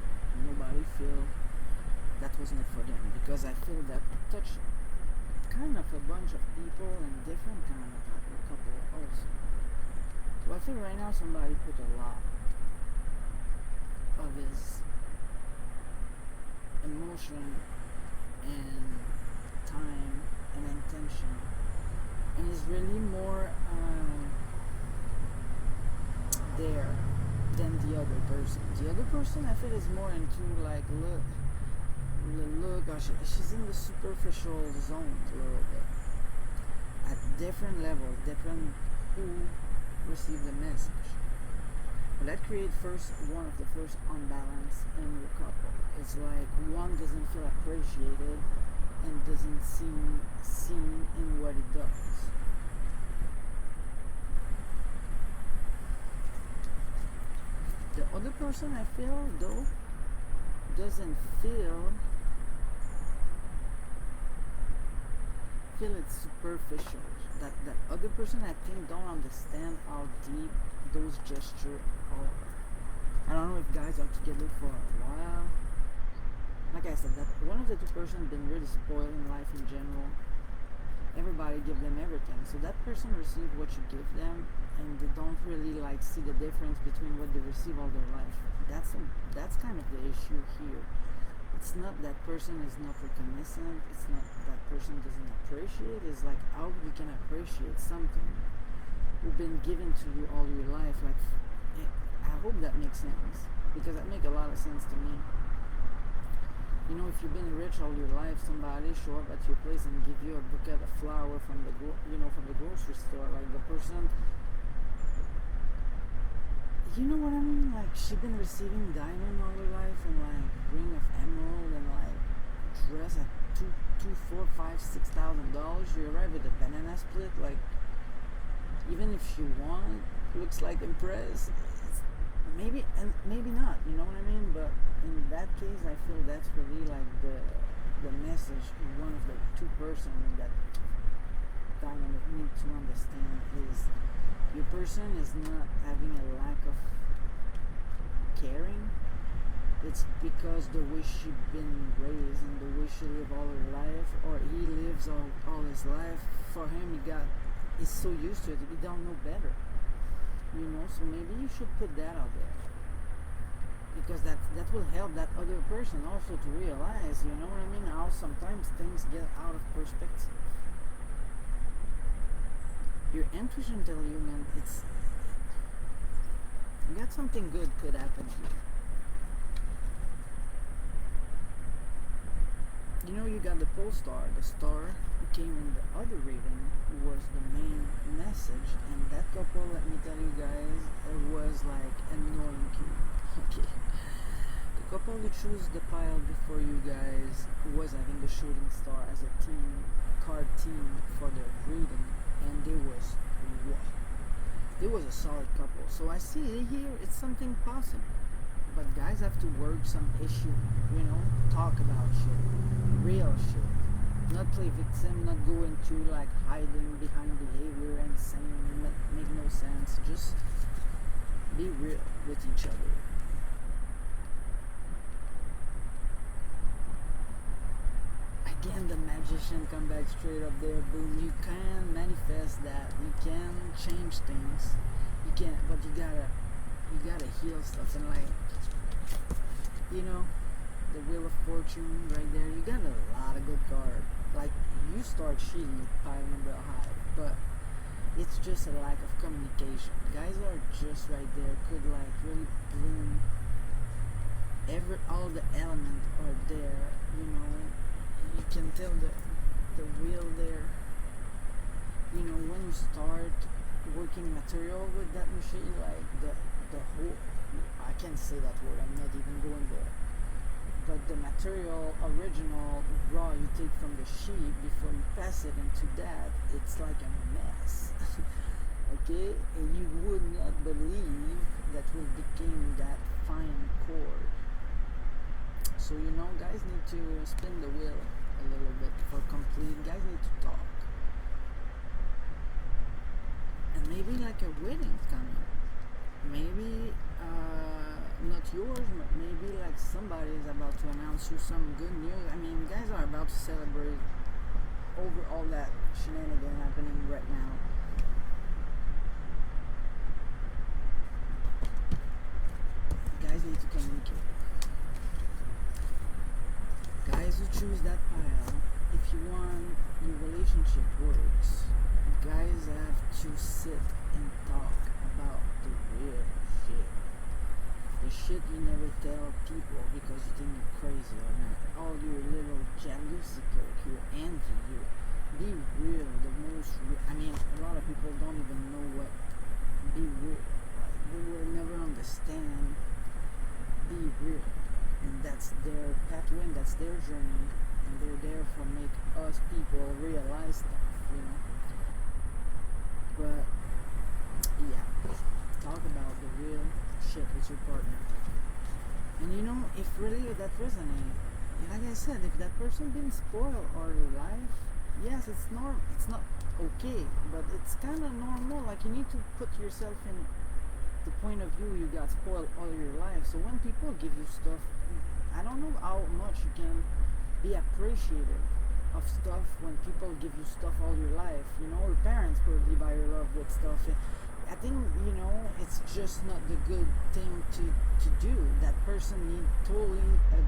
Speaker 1: Nobody feel that was not for them, because I feel that touch kind of a bunch of people and different kind of couple also. So I feel right now somebody put a lot of his emotion and time and intention and is really more there than the other person. The other person, I feel, is more into like look. She's in the superficial zone a little bit, at different levels, different who receive the message. But that creates one of the first unbalance in your couple. It's like one doesn't feel appreciated and doesn't seem seen in what it does. The other person, I feel, though, doesn't feel it's superficial. That other person, I think, don't understand how deep those gestures are. I don't know if guys are together for a while. Like I said, that one of the two persons been really spoiled in life in general. Everybody give them everything, so that person receive what you give them, and they don't really like see the difference between what they receive all their life. That's kind of the issue here. It's not that person is not recognizant. It's not that person doesn't appreciate. It's like how you can appreciate something who've been given to you all your life. Like, I hope that makes sense, because that make a lot of sense to me. You know, if you've been rich all your life, somebody show up at your place and give you a bouquet of flower from the grocery store. Like, the person, you know what I mean? Like, she been receiving diamond all her life, and like ring of emerald, and like dress at $2, $4, $5, $6,000. You arrive with a banana split. Like, even if she won, looks like impressed. Maybe and maybe not. You know what I mean? But in that case, I feel that's really like the message one of the two person in that dynamic need to understand is your person is not having a lack of caring. It's because the way she been raised and the way she live all her life, or he lives all his life. For him, he's so used to it, he don't know better. You know, so maybe you should put that out there, because that will help that other person also to realize, you know what I mean, how sometimes things get out of perspective. Your intuition tells you, man, you got something good could happen here. You know, you got the pole star. The star who came in the other reading was the main message, and that couple, let me tell you guys, it was like annoying. Okay, the couple who chose the pile before you guys was having the shooting star as a team, card team for their reading, and they was a solid couple. So I see here it's something possible, but guys have to work some issue, you know, talk about shit, real shit, not play victim, not go into like hiding behind behavior and saying make no sense. Just be real with each other. Again, the magician come back straight up there. Boom! You can manifest that. You can change things. You can, but you gotta heal stuff. And like, you know, the Wheel of Fortune right there. You got a lot of good cards. Like, you start shitty, pile number high, but it's just a lack of communication. Guys are just right there. Could like really bloom. All the elements are there. You know. You can tell the wheel there. You know, when you start working material with that machine, like the whole, I can't say that word, I'm not even going there, but the material, original raw you take from the sheep before you pass it into that, it's like a mess. Okay, and you would not believe that will become that fine cord. So, you know, guys need to spin the wheel a little bit for complete. Guys need to talk. And maybe like a wedding's coming. Maybe not yours, but maybe like somebody is about to announce you some good news. I mean, guys are about to celebrate over all that shenanigan happening right now. Guys need to communicate. Guys who choose that pile, if you want your relationship works, guys have to sit and talk about the real shit. The shit you never tell people because you think you're crazy or not. All your little jealousy, your envy, your be real, the most real. I mean, a lot of people don't even know what be real. Like, they will never understand be real. And that's their pathway, and that's their journey. And they're there for make us people realize stuff, you know. But yeah, talk about the real shit with your partner. And you know, if really that resonates, like I said, if that person been spoiled all your life, yes, it's not okay, but it's kind of normal. Like, you need to put yourself in the point of view you got spoiled all your life. So when people give you stuff, I don't know how much you can be appreciative of stuff when people give you stuff all your life. You know, your parents probably buy your love with stuff. I think, you know, it's just not the good thing to do. That person needs totally a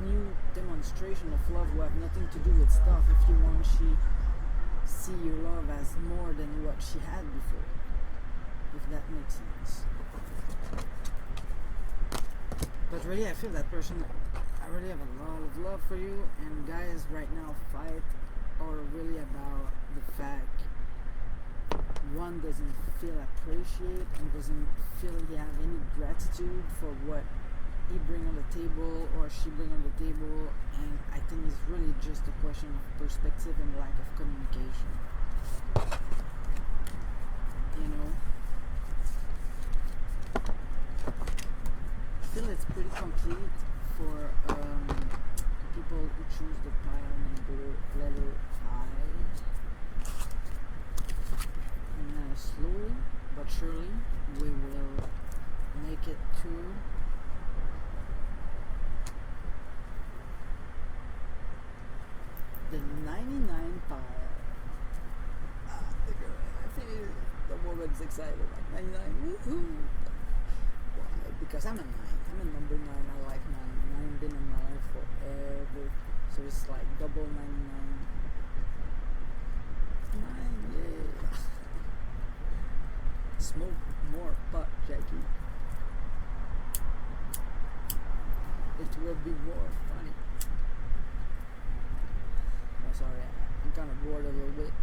Speaker 1: new demonstration of love who have nothing to do with stuff if you want she see your love as more than what she had before. If that makes sense. But really, I feel that person, I really have a lot of love for you, and guys right now fight are really about the fact one doesn't feel appreciated and doesn't feel he have any gratitude for what he bring on the table or she bring on the table, and I think it's really just a question of perspective and lack of communication. You know, I feel it's pretty complete for people who choose the pile number letter I. And slowly but surely we will make it to the 99 pile. I feel the woman's excited, like 99, woohoo! Why? Because I'm a 9. I'm a number 9. I like 9. 9 been in my life forever. So it's like double 99. 9, yeah. Smoke more pot, Jackie. It will be more funny. Oh, sorry, I'm kind of bored a little bit.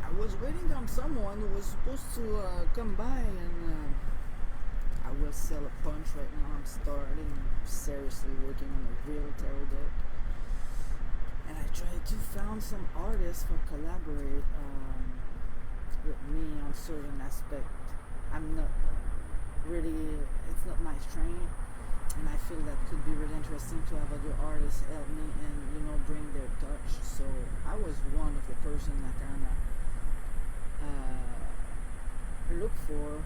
Speaker 1: I was waiting on someone who was supposed to come by, and I will sell a punch right now. I'm starting seriously working on a real tarot deck, and I tried to find some artists for collaborate with me on certain aspect. I'm not really, it's not my strength, and I feel that could be really interesting to have other artists help me and, you know, bring their touch. So I was one of the person that kind of look for.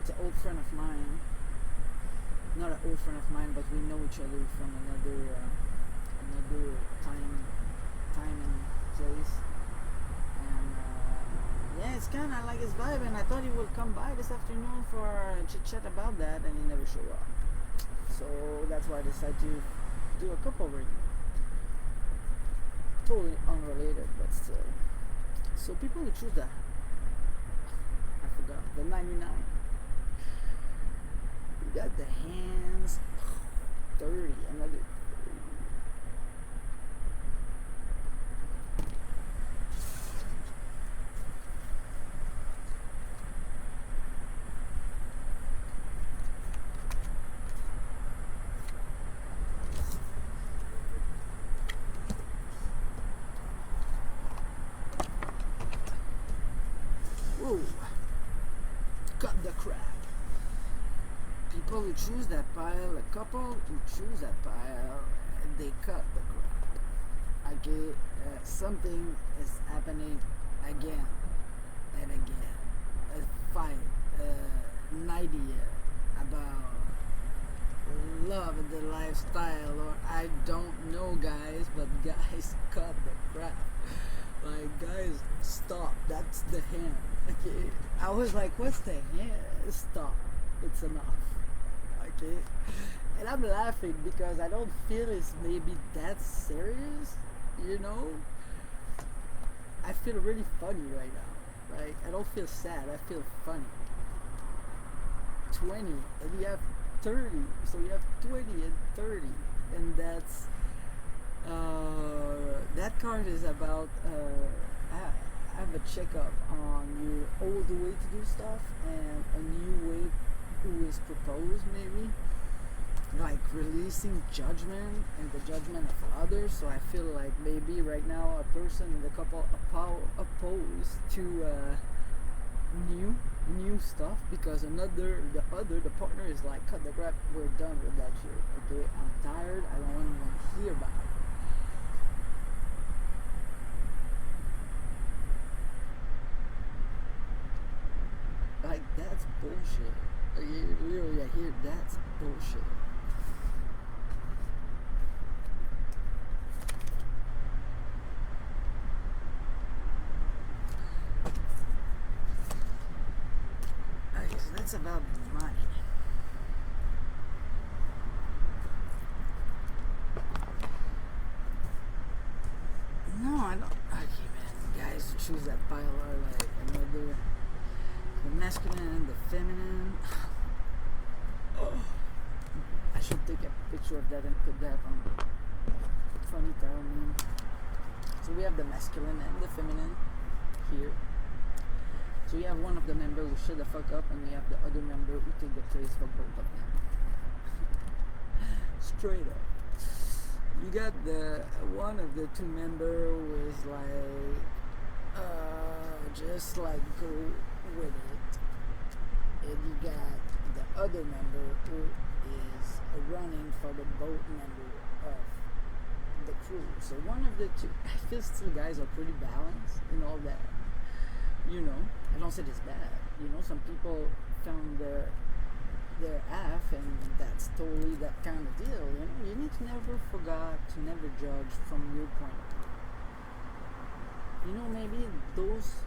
Speaker 1: It's an old friend of mine, not an old friend of mine, but we know each other from another time and place. And yeah, it's kind of like his vibe, and I thought he would come by this afternoon for chit chat about that, and he never showed up. So that's why I decided to do a couple readings. Totally unrelated, but still. So people who choose that, I forgot, the 99. You got the hands 30, another 30. Whoa. Cut the crap. People who choose that pile, a couple who choose that pile, they cut the crap. Okay, something is happening again and again. A fight, an idea about love and the lifestyle, or I don't know, guys, but guys, cut the crap. Like, guys, stop. That's the hand. Okay, I was like, what's the hand? Stop. It's enough. Okay, and I'm laughing because I don't feel it's maybe that serious, you know. I feel really funny right now. Like I don't feel sad. I feel funny. 20, and you have 30. So you have 20 and 30, and that card is about have a checkup on your old way to do stuff and a new way who is proposed, maybe like releasing judgment and the judgment of others. So I feel like maybe right now a person in the couple opposed to new stuff, because the partner is like, cut the crap, we're done with that shit. Okay, I'm tired, I don't want to hear about it. Like that's bullshit. Like, literally, I hear that's bullshit. Okay, so that's about money. No, I don't. Okay, man. Guys who choose that pile are like another. The masculine and the feminine. Oh. I should take a picture of that and put that on funny tarot meme. So we have the masculine and the feminine here. So we have one of the members who shut the fuck up, and we have the other member who take the place for both of them. Straight up. You got the one of the two member who is like just like go with it, and you got the other member who is running for the boat member of the crew. So one of the two, I feel still guys are pretty balanced in all that. You know, I don't say it's bad. You know, some people found their half, and that's totally that kind of deal. You know, you need to never forget to never judge from your point of view. You know, maybe those,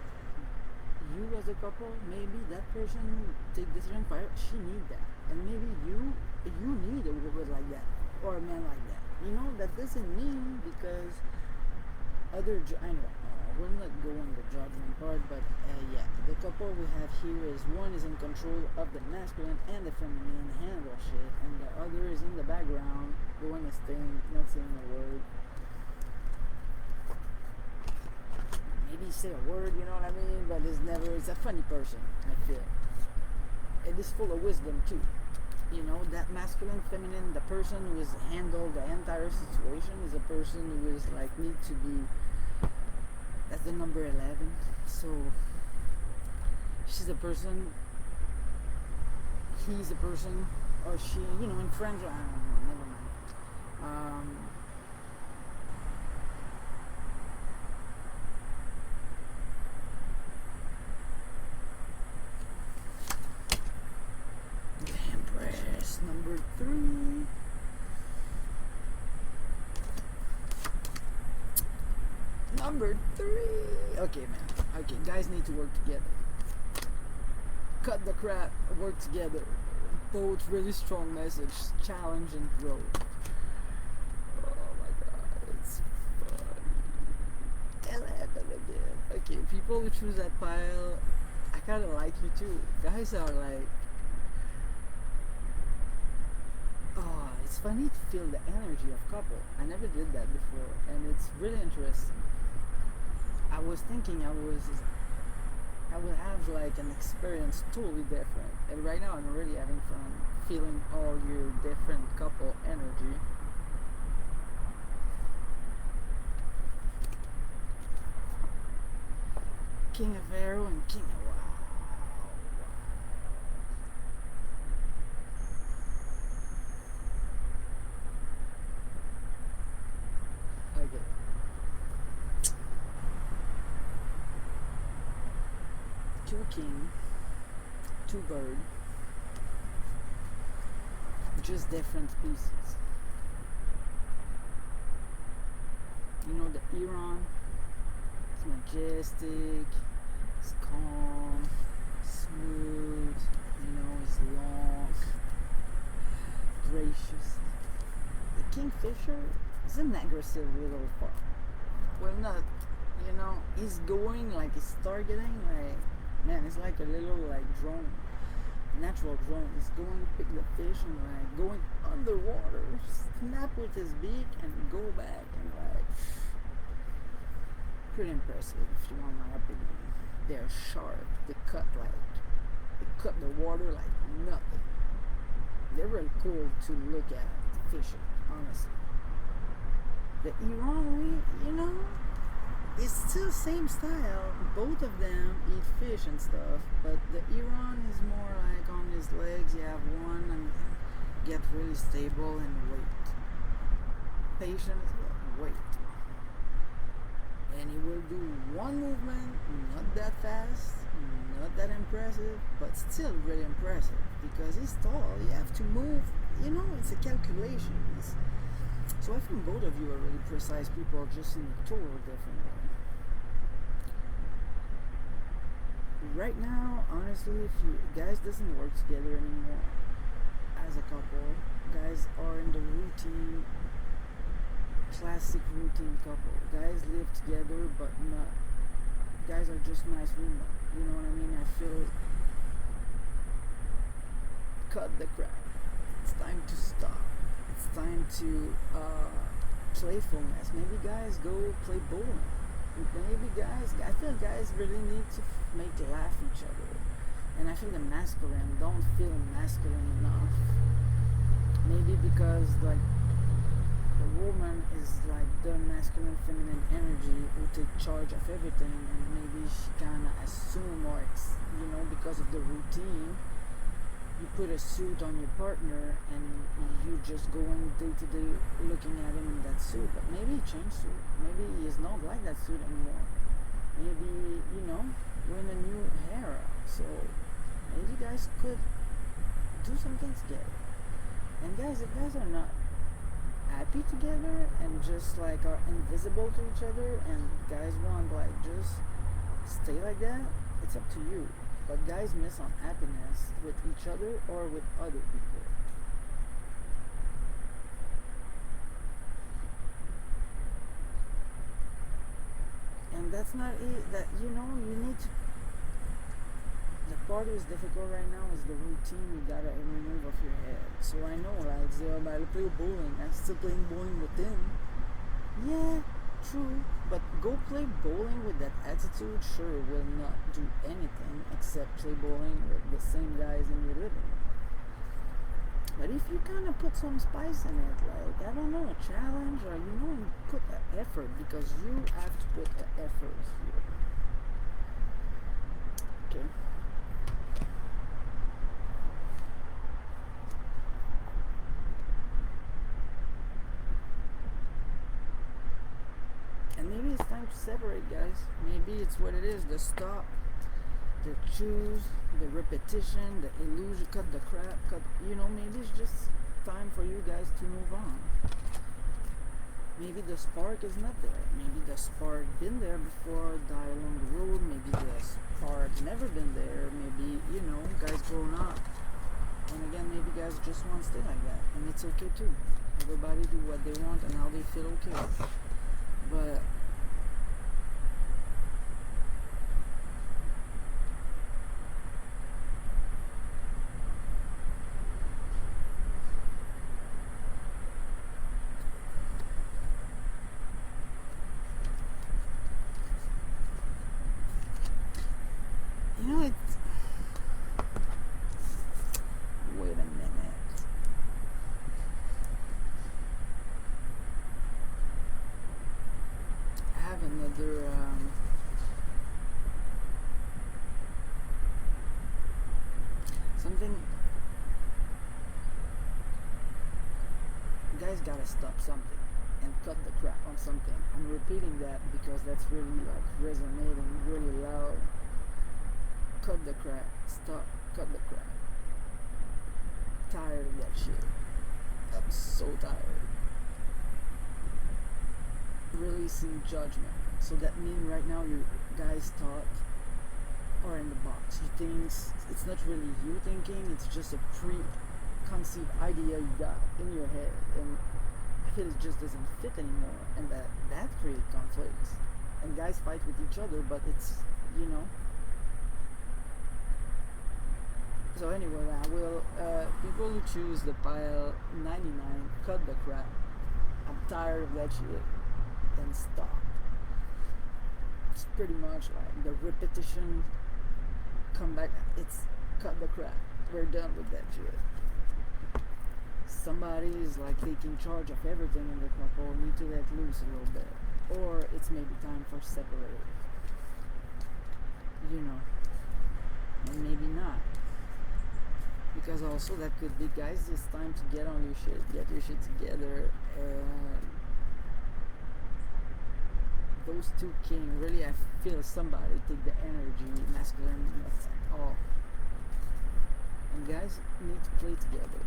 Speaker 1: you as a couple, maybe that person take decision for her, she need that, and maybe you need a woman like that or a man like that. You know, that doesn't mean because I know we're not going the judgment part, but yeah, the couple we have here is one is in control of the masculine and the feminine, handle shit, and the other is in the background doing his thing, not saying a word. Maybe say a word, you know what I mean? But it's a funny person, I feel. It is full of wisdom too. You know, that masculine, feminine, the person who has handled the entire situation is a person who is like need to be, that's the number 11. So she's a person, he's a person, or she, you know, in French, I don't know, never mind. Number 3. Number 3. Okay, man. Okay, guys need to work together. Cut the crap, work together. Both really strong message, challenge and growth. Oh my god, it's funny. 11 again. Okay, people who choose that pile, I kinda like you too. Guys are like, it's funny to feel the energy of couple. I never did that before, and it's really interesting. I was thinking I would have like an experience totally different, and right now I'm really having fun feeling all your different couple energy. King of Arrow and King of Wow. Two king, two bird, just different species. You know, the Iran, it's majestic, it's calm, smooth, you know, it's long, gracious. The Kingfisher is an aggressive little part. Well, not You know, he's going like he's targeting like, man, it's like a little like drone, natural drone. He's going to pick the fish and like going underwater, snap with his beak and go back and like pretty impressive if you want my opinion. They're sharp. They cut the water like nothing. They're really cool to look at fishing, honestly. The Iran, you know, it's still same style. Both of them eat fish and stuff, but the Iran is more like on his legs. You have one and get really stable and wait. Patience, wait. And he will do one movement, not that fast, not that impressive, but still really impressive because he's tall. You have to move. You know, it's a calculation. So I think both of you are really precise people, just in a total different way. Right now, honestly, if you guys doesn't work together anymore as a couple, guys are in the routine, classic routine couple. Guys live together, but not. Guys are just nice roommates. You know what I mean? I feel cut the crap. It's time to stop. It's time to playfulness. Maybe guys go play bowling. Maybe guys, I feel guys really need to make laugh each other. And I feel the masculine don't feel masculine enough. Maybe because like the woman is like the masculine feminine energy who take charge of everything, and maybe she kind of assume or you know, because of the routine, you put a suit on your partner and you just going day to day looking at him in that suit. But maybe he changed suit. Maybe he is not like that suit anymore. Maybe, you know, we're in a new era. So maybe you guys could do something together. And guys, if guys are not happy together and just like are invisible to each other and guys want like just stay like that, it's up to you. But guys miss on happiness with each other or with other people. And that's not it. That, you know, you need to. The part who's difficult right now is the routine you gotta remove off your head. So I know, like, I'll play bowling. I'm still playing bowling with them. Yeah, true. But go play bowling with that attitude, sure, will not do anything except play bowling with the same guys in your living room. But if you kind of put some spice in it, like, I don't know, a challenge, or, you know, put an effort, because you have to put an effort here. Okay? And maybe it's time to separate, guys. Maybe it's what it is, the stop, the choose, the repetition, the illusion, cut the crap, you know, maybe it's just time for you guys to move on. Maybe the spark is not there. Maybe the spark been there before, die along the road. Maybe the spark never been there. Maybe, you know, guys grown up. And again, maybe guys just want to stay like that. And it's okay too. Everybody do what they want and how they feel okay. But you know, it's, wait a minute. I have another something. You guys gotta stop something and cut the crap on something. I'm repeating that because that's really like resonating really loud. Cut the crap. Stop. Cut the crap. Tired of that shit. I'm so tired. Releasing judgment. So that means right now you guys thought are in the box. You think it's not really you thinking, it's just a preconceived idea you got in your head, and I feel it just doesn't fit anymore, and that creates conflicts. and guys fight with each other, but it's, you know. So anyway, I will. People who choose the pile 99, cut the crap. I'm tired of that shit. Then stop. It's pretty much like the repetition. Come back. It's cut the crap. We're done with that shit. Somebody is like taking charge of everything in the couple. Need to let loose a little bit, or it's maybe time for separate. You know, and maybe not. Because also that could be, guys, it's time to get on your shit, get your shit together, and those two king, really I feel somebody take the energy, masculine, all. And guys need to play together.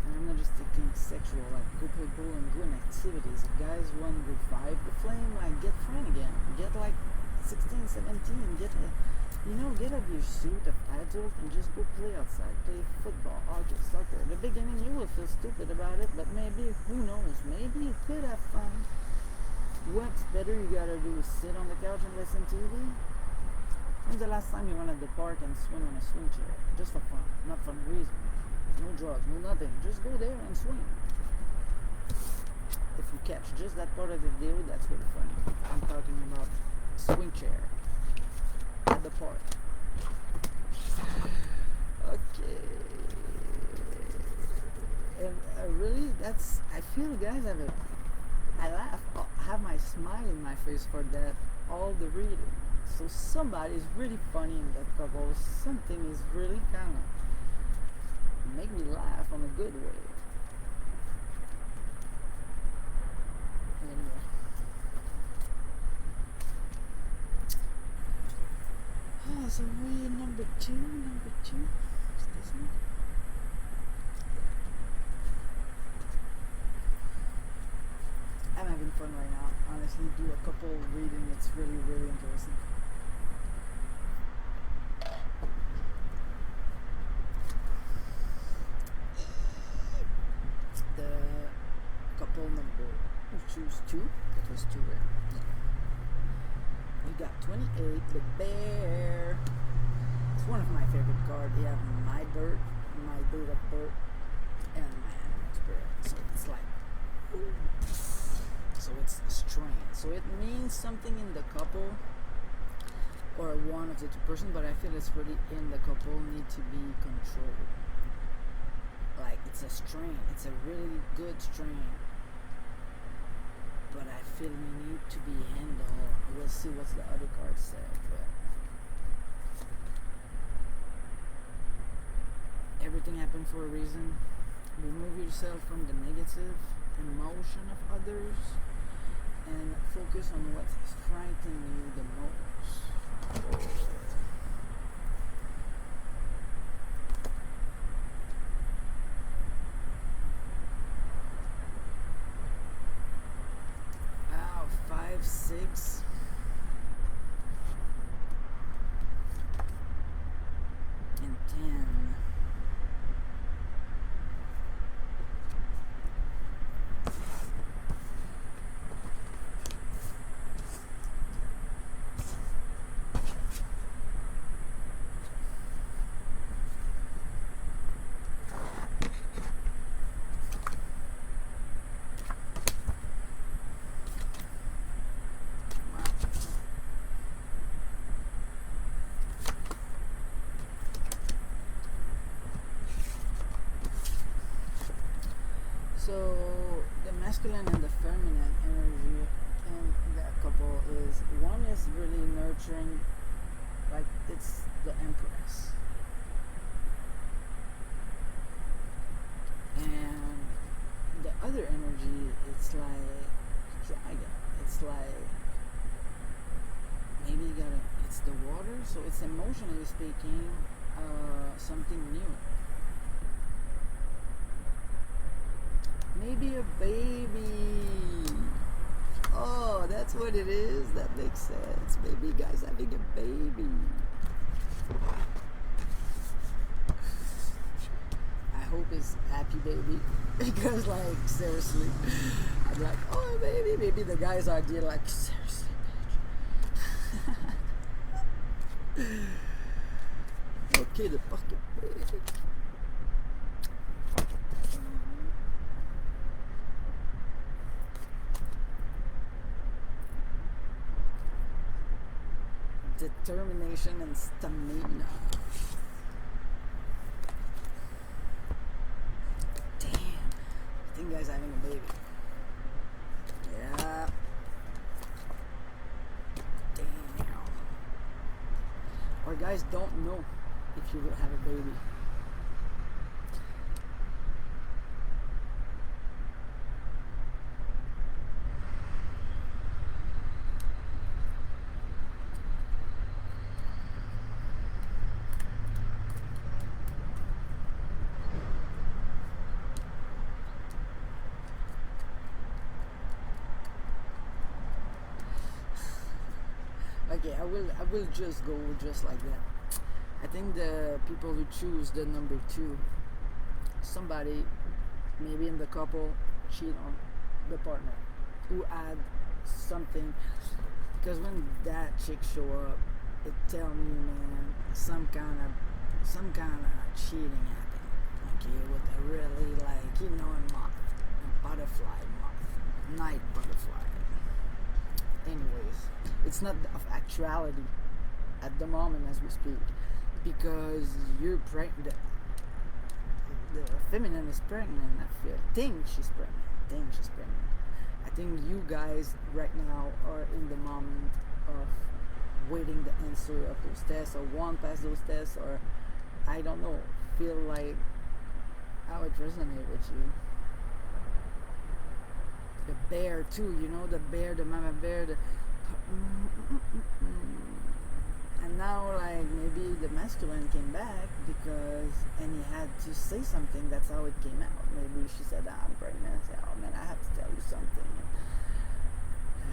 Speaker 1: And I'm not just thinking sexual, like go play bowling, go in activities. If guys want to revive the flame, like get fun again. Get like 16, 17, get get out of your suit of adult and just go play outside. Play football, hockey, soccer. At the beginning you will feel stupid about it, but maybe, who knows, maybe you could have fun. What's better you gotta do is sit on the couch and listen to TV? When's the last time you went at the park and swing on a swing chair? Just for fun, not for no reason. No drugs, no nothing. Just go there and swing. If you catch just that part of the video, that's really funny. I'm talking about swing chair at the park. Okay. And really, that's, I feel guys have it. I laugh, I have my smile in my face for that, all the reading. So somebody is really funny in that couple. Something is really kind of make me laugh on a good way. Anyway. So we number two. Is this one? I'm having fun right now. Honestly, do a couple reading. It's really, really interesting. The couple number, we choose 2. That was 2, right? Yeah. We got 28, the bear. It's one of my favorite cards. They have my birth, my date of birth, and my animal spirit. So it's like, ooh. So it's strange. So it means something in the couple or one of the two person, but I feel it's really in the couple need to be controlled. Like it's a strain. It's a really good strain. But I feel we need to be handled. We'll see what the other card said. But everything happened for a reason. Remove yourself from the negative emotion of others and focus on what's frightening you the most. Wow, 5, 6. And 10. So the masculine and the feminine energy in that couple is, one is really nurturing, like it's the Empress, and the other energy, it's like dragon. It's like maybe you gotta, it's the water, so it's emotionally speaking something new. Maybe a baby. Oh, that's what it is. That makes sense. Maybe guys having a baby. I hope it's happy baby. Because like seriously, I'm like, oh baby, maybe the guy's idea like seriously, bitch. Okay, the pocket bag. Determination and stamina. Damn. I think guy's having a baby. Yeah. Damn. Or guys don't know if you will have a baby. Okay, I will just go just like that. I think the people who choose the number 2, somebody maybe in the couple cheat on the partner who add something, because when that chick show up, it tell me, man, some kind of cheating happened. Okay, with a really, like, a moth, a butterfly moth, night butterfly. Anyways, it's not of actuality at the moment as we speak, because you're pregnant. The feminine is pregnant. I think she's pregnant. I think you guys right now are in the moment of waiting the answer of those tests, or want past those tests, or I don't know, feel like how it resonates with you. The bear too, the bear, the mama bear, and now, like, maybe the masculine came back and he had to say something. That's how it came out. Maybe she said, I'm pregnant. I said, oh man, I have to tell you something.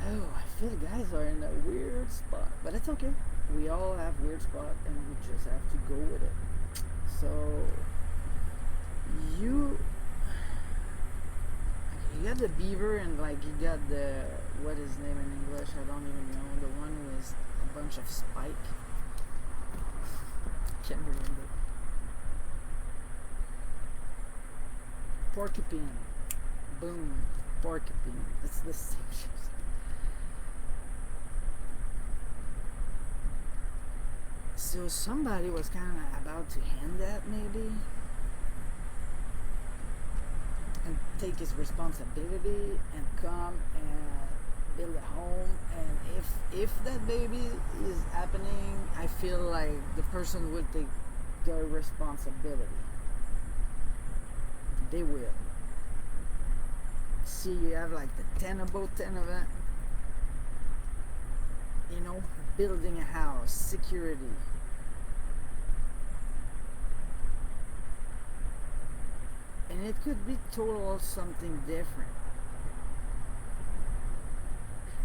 Speaker 1: Oh, I feel guys are in a weird spot, but it's okay. We all have weird spots, and we just have to go with it. So you got the beaver, and like you got the, what is his name in English? I don't even know. The one with a bunch of spike. Can't remember. Porcupine. Boom. Porcupine. It's the same shit. So somebody was kind of about to hand that, maybe, and take his responsibility and come and build a home. And if that baby is happening, I feel like the person will take their responsibility. They will. See, you have like the 10 about 10 event, building a house, security. And it could be total something different.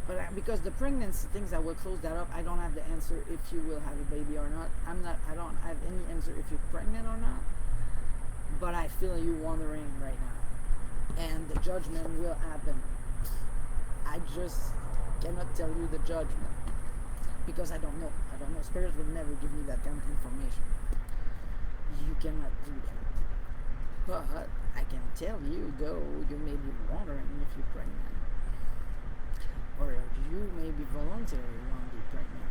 Speaker 1: But because the pregnancy things, I will close that up. I don't have the answer if you will have a baby or not. I don't have any answer if you're pregnant or not. But I feel you wondering right now. And the judgment will happen. I just cannot tell you the judgment, because I don't know. Spirit will never give me that kind of information. You cannot do that. But I can tell you, though, you may be wondering if you're pregnant. Or you may be voluntarily want to be pregnant.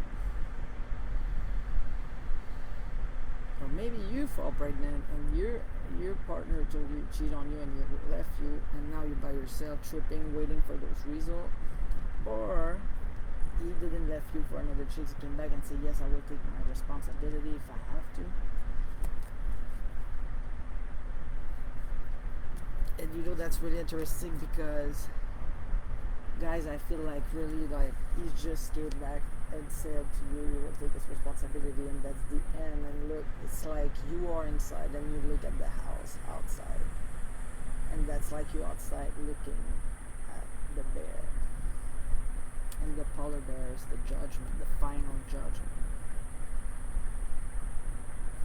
Speaker 1: Or maybe you fall pregnant and your partner told you, cheat on you, and you left you, and now you're by yourself, tripping, waiting for those results. Or he didn't left you for another chick. He came back and said, yes, I will take my responsibility if I have to. And that's really interesting, because guys, I feel like really, like, he just came back and said to you, you will take this responsibility, and that's the end. And look, it's like you are inside and you look at the house outside, and that's like you outside looking at the bear, and the polar bear is the judgment, the final judgment.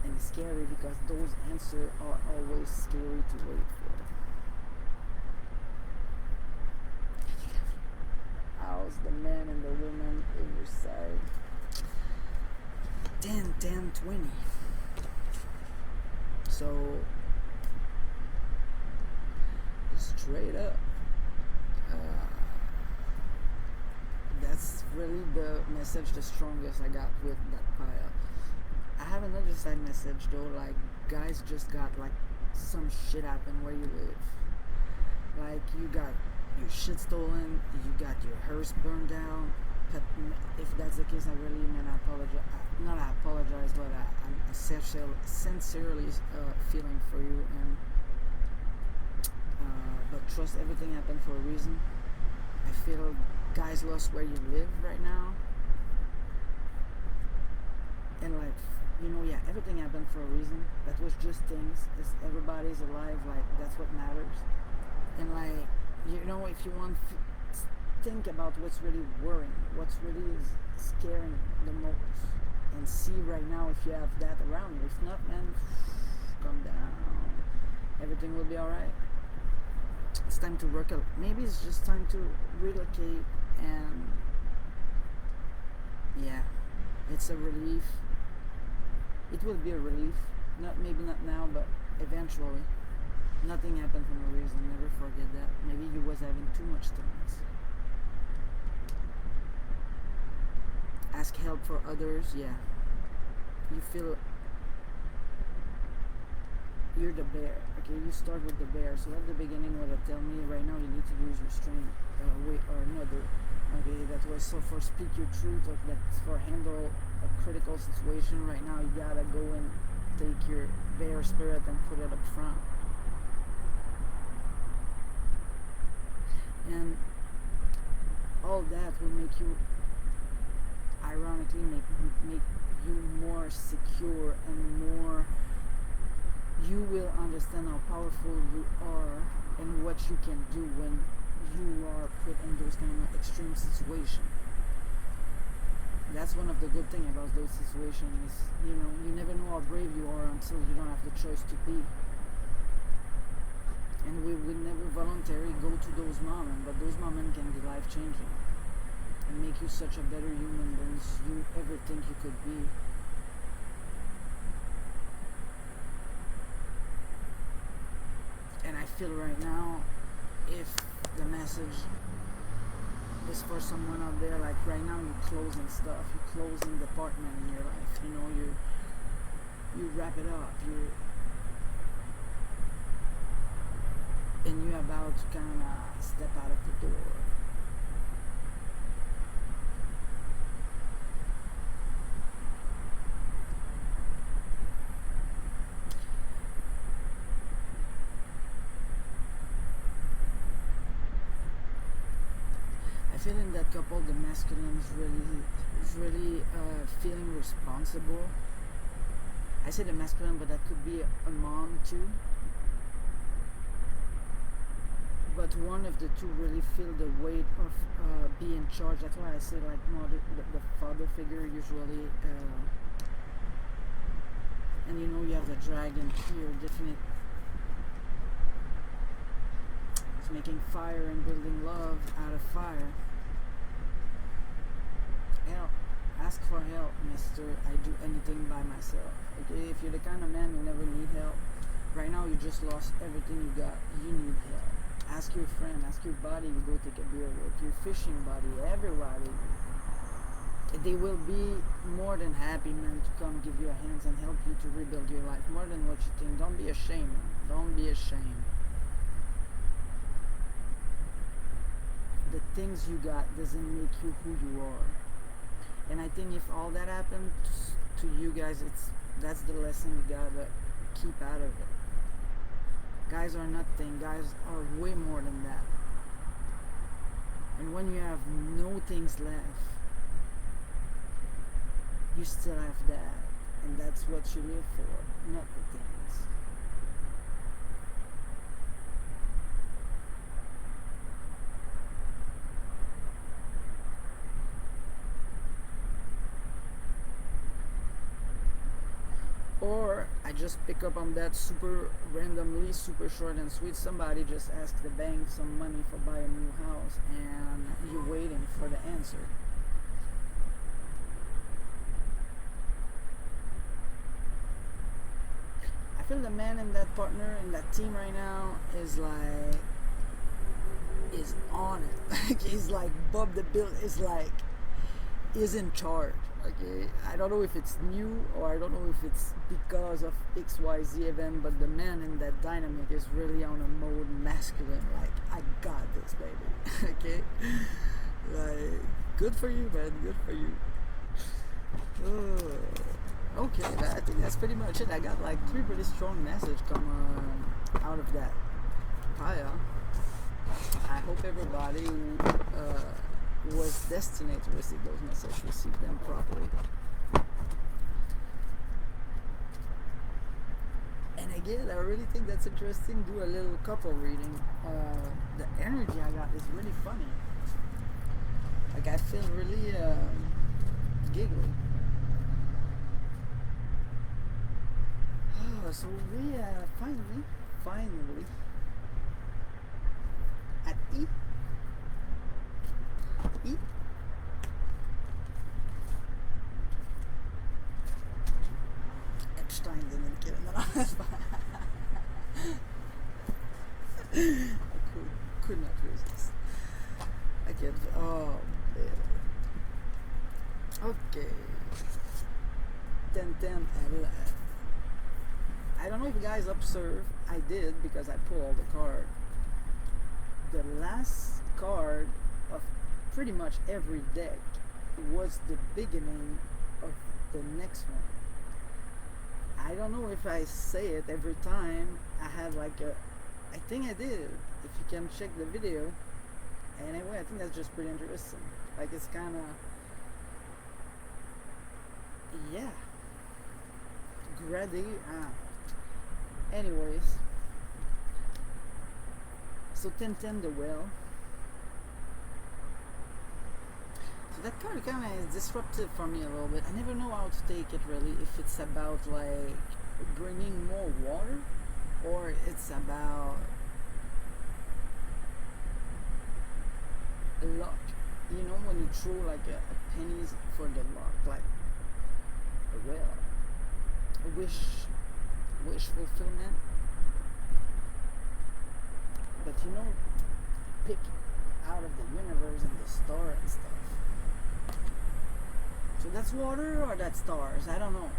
Speaker 1: And it's scary, because those answers are always scary to wait for. How's the man and the woman in your side? 10, 10, 20. So straight up, uh, that's really the message, the strongest I got with that pile. I have another side message though, like guys just got like some shit happen where you live. Like you got your shit stolen, you got your house burned down. But if that's the case, I really, man, I apologize. Not I apologize, but I'm sincerely feeling for you. And but trust everything happened for a reason. I feel guys lost where you live right now, and like yeah, everything happened for a reason. That was just things. Everybody's alive. Like that's what matters. And like if you want think about what's really worrying, what's really scaring the most, and see right now if you have that around you. If not, man, calm down. Everything will be all right. It's time to work out. Maybe it's just time to relocate, and yeah, it's a relief. It will be a relief. Maybe not now, but eventually. Nothing happened for no reason. Never forget that. Maybe you was having too much things. Ask help for others. Yeah. You feel you're the bear. Okay, you start with the bear. So at the beginning, what I tell me right now, you need to use your strength, way or another. Okay, that was so for speak your truth. Or that's for handle a critical situation. Right now, you gotta go and take your bear spirit and put it up front. And all that will make you, ironically, make you more secure and more. You will understand how powerful you are and what you can do when you are put in those kind of extreme situations. That's one of the good things about those situations. You never know how brave you are until you don't have the choice to be. And we would never voluntarily go to those moments, but those moments can be life-changing and make you such a better human than you ever think you could be. And I feel right now, if the message is for someone out there, like right now you're closing stuff, you're closing department in your life, you wrap it up, and you're about to kind of step out of the door. I feel in that couple, the masculine is really feeling responsible. I say the masculine, but that could be a mom too. But one of the two really feel the weight of being in charge. That's why I say like mother, the father figure usually. And you have the dragon here, definitely. It's making fire and building love out of fire. Help. Ask for help, mister. I do anything by myself. Okay, if you're the kind of man who never need help, right now you just lost everything you got. You need help. Ask your friend, ask your buddy, you go take a beer with, your fishing buddy, everybody. They will be more than happy, man, to come give you a hand and help you to rebuild your life. More than what you think. Don't be ashamed, man. Don't be ashamed. The things you got doesn't make you who you are. And I think if all that happened to you guys, that's the lesson you gotta keep out of it. Guys are nothing. Guys are way more than that. And when you have no things left, you still have that. And that's what you live for, not the things. Or I just pick up on that super randomly, super short and sweet. Somebody just asked the bank some money for buy a new house, and you're waiting for the answer. feel the man in that partner in that team right now is like is on it. Like he's like Bob the Bill is like is in charge. Okay, I don't know if it's new or I don't know if it's because of XYZ event, but the man in that dynamic is really on a mode masculine. Like I got this, baby. Okay, like good for you, man. Good for you. Okay, I think that's pretty much it. I got like 3 pretty strong messages come out of that fire. I hope everybody who was destined to receive those messages received them properly. And again, I really think that's interesting. Do a little couple reading. The energy I got is really funny. Like I feel really giggly. So we finally at E. Epstein didn't get it. I could not resist. I can't. Oh man. Okay. 10. I don't know if you guys observed. I did because I pulled all the cards. The last card of pretty much every deck was the beginning of the next one. I don't know if I say it every time. I had like I think I did. If you can check the video. Anyway, I think that's just pretty interesting. Like it's kind of yeah. Grady. Anyways, so 10 the well. So that card kind of is disruptive for me a little bit. I never know how to take it really. If it's about like bringing more water, or it's about luck. You know when you throw like a pennies for the luck, like a well, a wish fulfillment, but you know, pick out of the universe and the star and stuff. So that's water or that's stars, I don't know.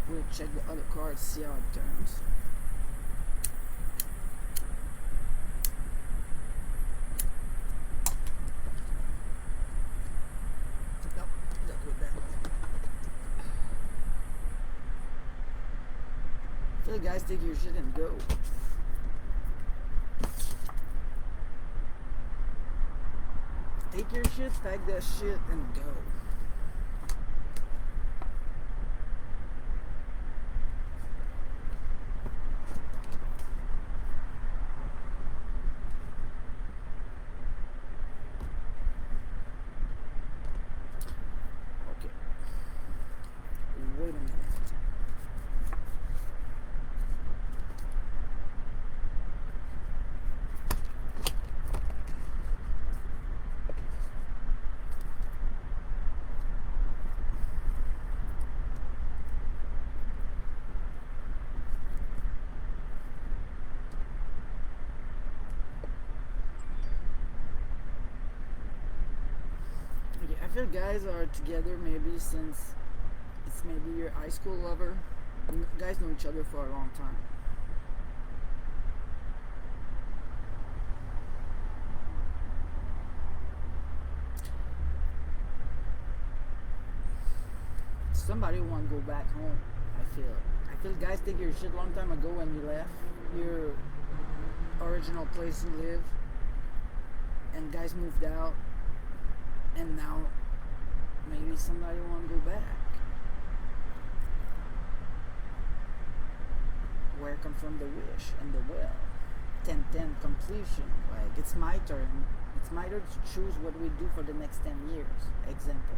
Speaker 1: We'll check the other cards, see how it turns. Guys, take your shit and go. Take your shit, pack that shit, and go. Okay. Wait a minute. I feel guys are together maybe since it's maybe your high school lover. You guys know each other for a long time. Somebody want to go back home. I feel guys take your shit long time ago when you left your original place you live, and guys moved out, and now maybe somebody want to go back. Where come from the wish and the will? 10 completion. Like it's my turn. It's my turn to choose what we do for the next 10 years. Example.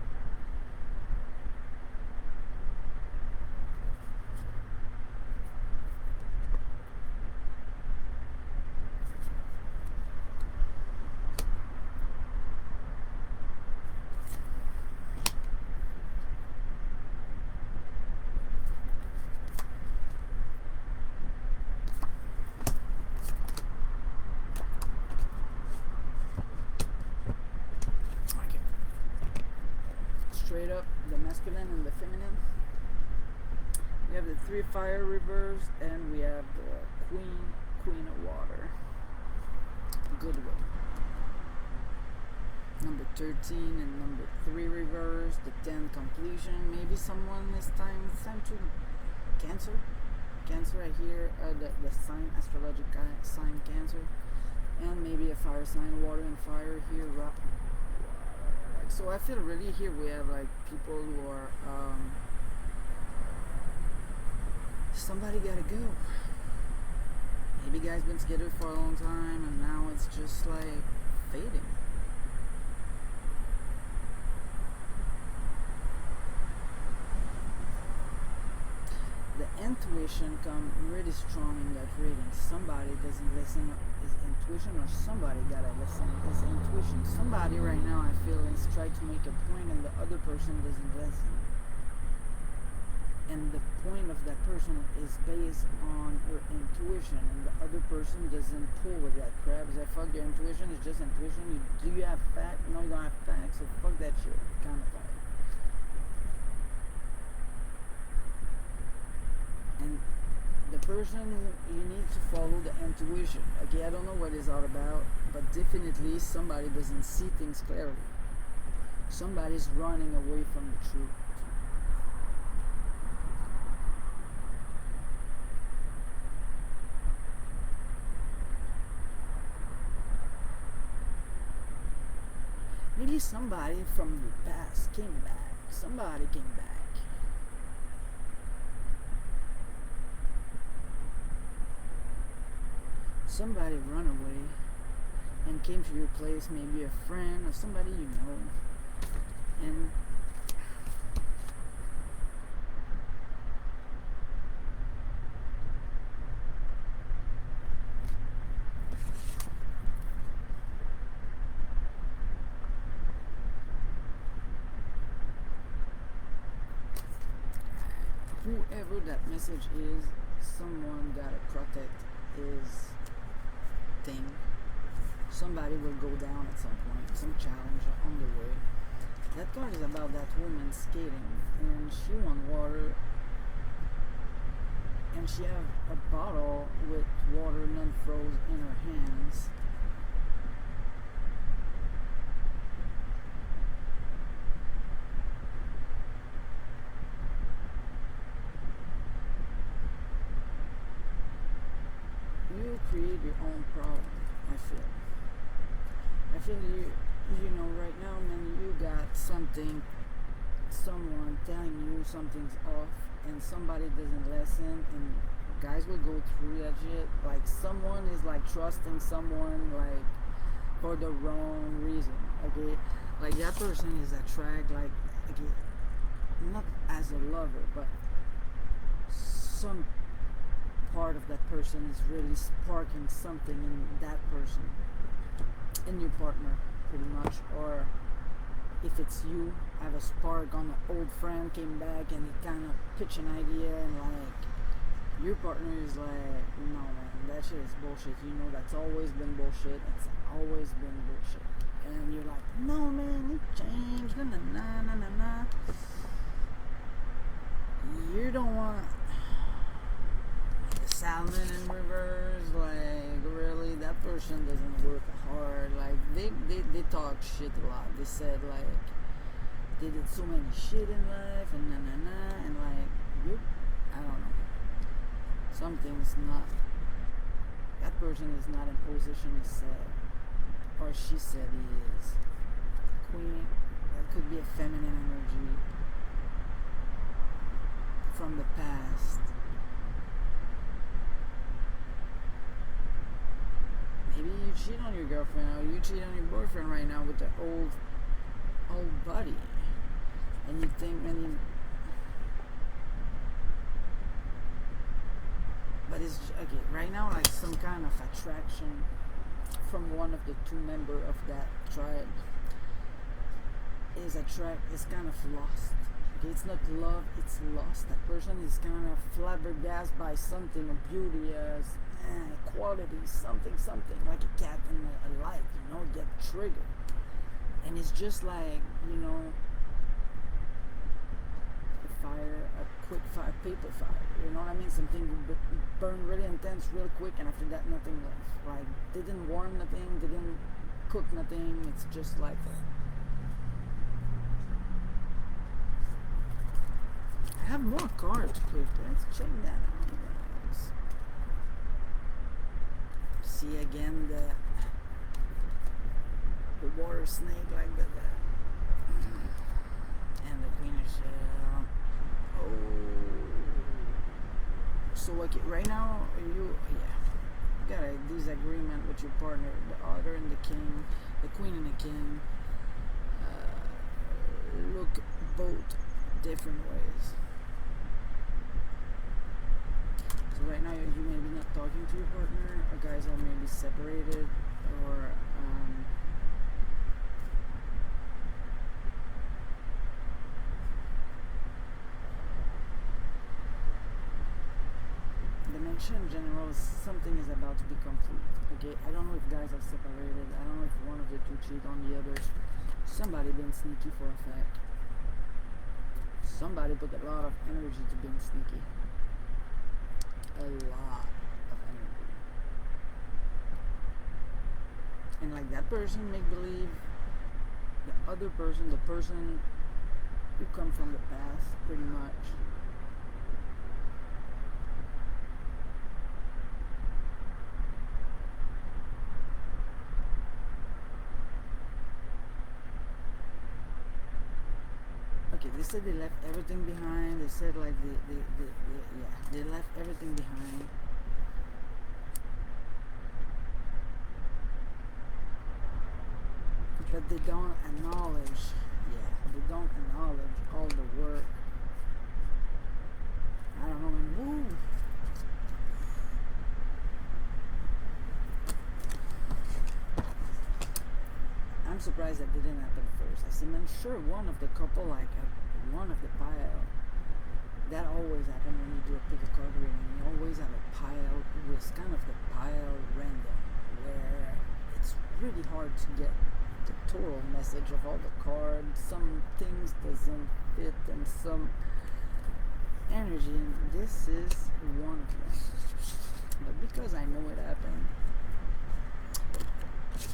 Speaker 1: have the 3 fire reversed, and we have the queen of water. Good way. Number 13 and number 3 reverse, the 10 completion. Maybe someone it's time to Cancer. I hear the sign, astrological sign Cancer, and maybe a fire sign, water and fire here. So I feel really here we have like people who are somebody gotta go. Maybe guys been together for a long time and now it's just like fading. The intuition come really strong in that reading. Somebody doesn't listen his intuition, or somebody gotta listen his intuition. Somebody right now I feel is trying to make a point and the other person doesn't listen. And the point of that person is based on her intuition, and the other person doesn't pull with that crap. Is that fuck your intuition? It's just intuition. Do you have facts? No, you don't have facts. So fuck that shit. Kind of vibe. And the person you need to follow the intuition. Okay, I don't know what it's all about, but definitely somebody doesn't see things clearly. Somebody's running away from the truth. Maybe somebody from the past came back. Somebody came back. Somebody run away and came to your place, maybe a friend or somebody you know. And whoever that message is, someone gotta protect his thing. Somebody will go down at some point, some challenge on the way. That card is about that woman skating, and she won water, and she have a bottle with water non-froze in her hands. You create your own problem. I feel you know right now, man, you got something, someone telling you something's off, and somebody doesn't listen, and guys will go through that shit. Like someone is like trusting someone like for the wrong reason. Okay, like that person is attracted, like okay, not as a lover, but some part of that person is really sparking something in that person, in your partner, pretty much. Or if it's you, have a spark on an old friend, came back and it kind of pitch an idea, and like your partner is like, no man, that shit is bullshit. You know that's always been bullshit. It's always been bullshit. And you're like, no man, it changed. Na na na na na na. You don't want salmon in reverse, like really that person doesn't work hard. Like they talk shit a lot. They said like they did so many shit in life and na na na, and like you, I don't know, something's not, that person is not in position he said or she said he is. Queen, that could be a feminine energy from the past. Maybe you cheat on your girlfriend, or you cheat on your boyfriend right now with the old buddy, and you think, but it's okay right now, like some kind of attraction from one of the two members of that tribe is kind of lost. Okay, it's not love, it's lost. That person is kind of flabbergasted by something, a beauty, quality, something, like a cat in a light, you know, get triggered. And it's just like, you know, fire, a quick fire, paper fire. You know what I mean? Something burn really intense, real quick, and after that, nothing left. Like they didn't warm nothing, they didn't cook nothing. It's just like. I have more cards, please. Let's check that out, guys. See again the water snake like that. And the queen of shell. Oh, so okay, right now you got a disagreement with your partner, the otter and the king, the queen and the king. Look both different ways. So right now you may be not talking to your partner, or guys are maybe separated, or in general, something is about to be complete. Okay, I don't know if guys are separated. I don't know if one of the two cheat on the other. Somebody being sneaky for a fact. Somebody put a lot of energy to being sneaky. A lot of energy. And like that person make believe the other person, the person who come from the past, pretty much. Okay, they said they left everything behind. They said like they left everything behind. But they don't acknowledge, they don't acknowledge all the work. I don't know, man. Woo! I'm surprised that didn't happen first. I said, man, sure, one of the couple, like one of the pile. That always happens when you do a pick a card reading. You always have a pile with kind of the pile random, where it's really hard to get the total message of all the cards. Some things doesn't fit, and some energy. And this is one of them. But because I know it happened,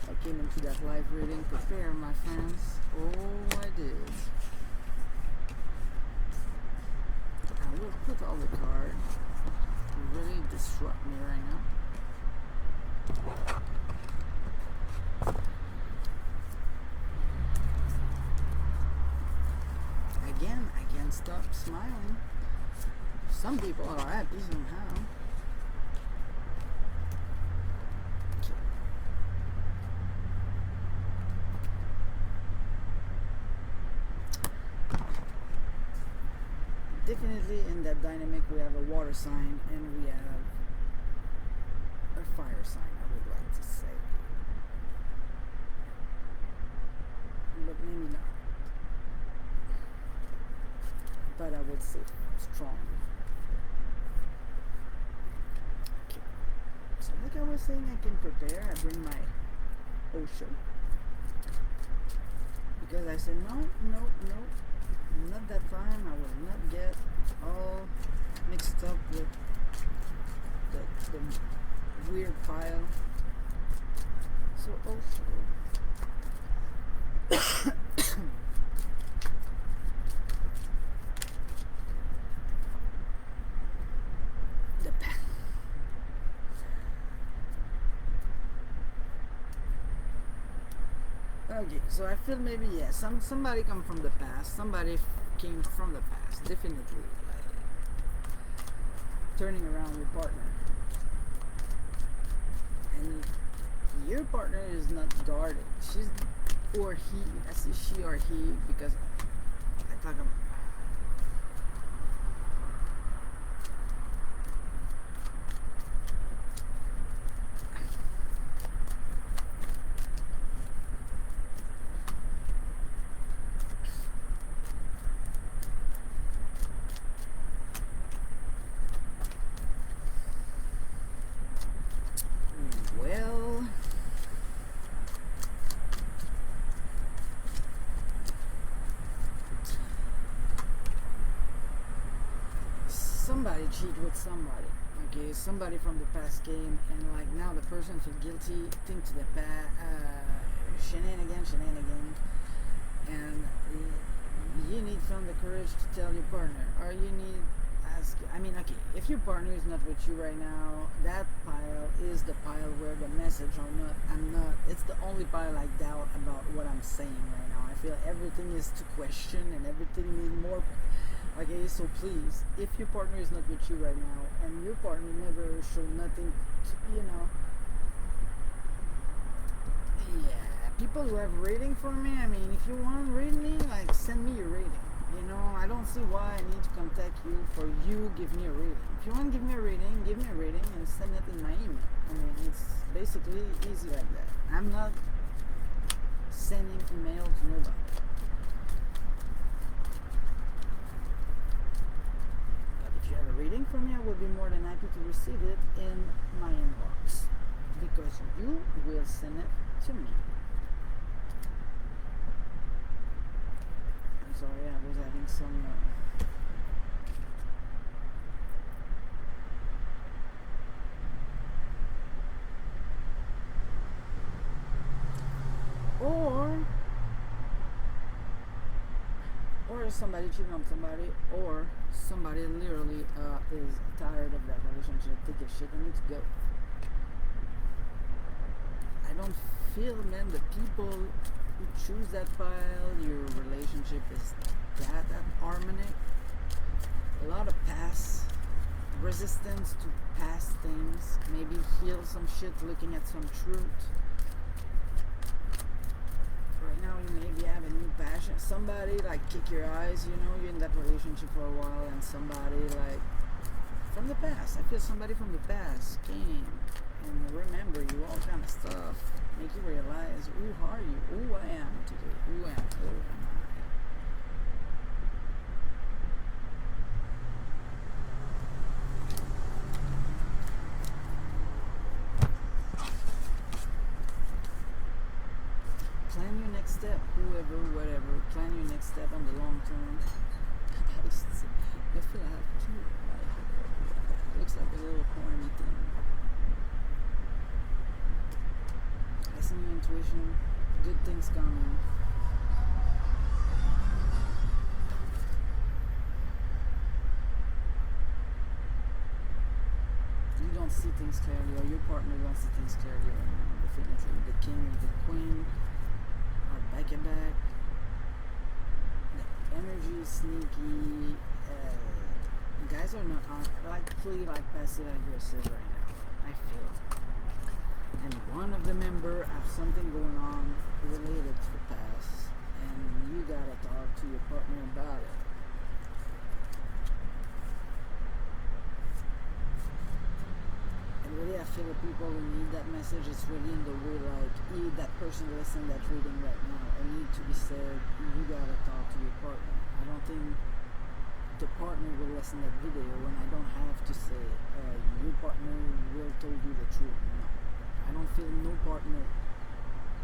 Speaker 1: I came into that live reading prepared, my friends. Oh, I did. I will put all the cards to really disrupt me right now. Again, I can't stop smiling. Some people are happy somehow. Definitely in that dynamic we have a water sign and we have a fire sign, I would like to say. But maybe not. But I would say strong. Okay. So like I was saying, I can prepare. I bring my ocean. Because I said no. Not that time. I will not get all mixed up with the weird pile. So also the pen. Okay, so I feel maybe somebody come from the past. Somebody came from the past. Definitely, like turning around your partner, and your partner is not guarded. She's or he. I say she or he because I talk about. somebody cheat with somebody. Okay, somebody from the past came and like now the person feel guilty, think to the past, shenanigan, and you need from the courage to tell your partner, or you need ask. I mean, okay, if your partner is not with you right now, that pile is the pile where the message or not. I'm not. It's the only pile I doubt about what I'm saying right now. I feel everything is to question and everything need more. Okay, so please, if your partner is not with you right now, and your partner never showed nothing, yeah, people who have rating for me, I mean, if you want to rate me, like, send me your rating. I don't see why I need to contact you for you give me a rating. If you want to give me a rating and send it in my email. I mean, it's basically easy like that. I'm not sending email to nobody. If you have a reading from me, I will be more than happy to receive it in my inbox because you will send it to me. I'm sorry, I was having some or somebody cheating on somebody, or somebody literally is tired of that relationship, take a shit and need to go. I don't feel, man, the people who choose that pile, your relationship is that harmonic. A lot of past resistance to past things, maybe heal some shit, looking at some truth. Right now you maybe have a new passion. Somebody like kick your eyes, you're in that relationship for a while, and somebody like from the past. I feel somebody from the past came and remember you, all kind of stuff, make you realize who are you, who I am today, who am I. Plan your next step, whoever, whatever. Plan your next step on the long term. I feel I have two. Looks like a little corny thing. Listen to your intuition. Good things coming. You don't see things clearly, or your partner don't see things clearly right now. Definitely, the king and the queen. Back and back. The energy is sneaky. Guys are not likely like passive aggressive right now. I feel. And one of the member have something going on related to the past, and you gotta talk to your partner about it. Really, I feel the people who need that message is really in the way like that person listening that reading right now. It need to be said. You gotta talk to your partner. I don't think the partner will listen to that video when I don't have to say your partner will tell you the truth. No, I don't feel no partner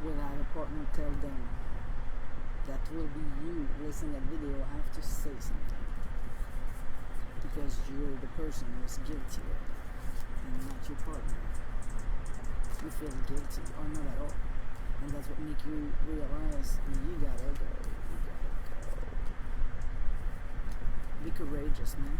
Speaker 1: will have a partner tell them that will be you listening to that video. Have to say something because you're the person who's guilty. And not your partner. You feel guilty or not at all. And that's what makes you realize you gotta go. Be courageous, man.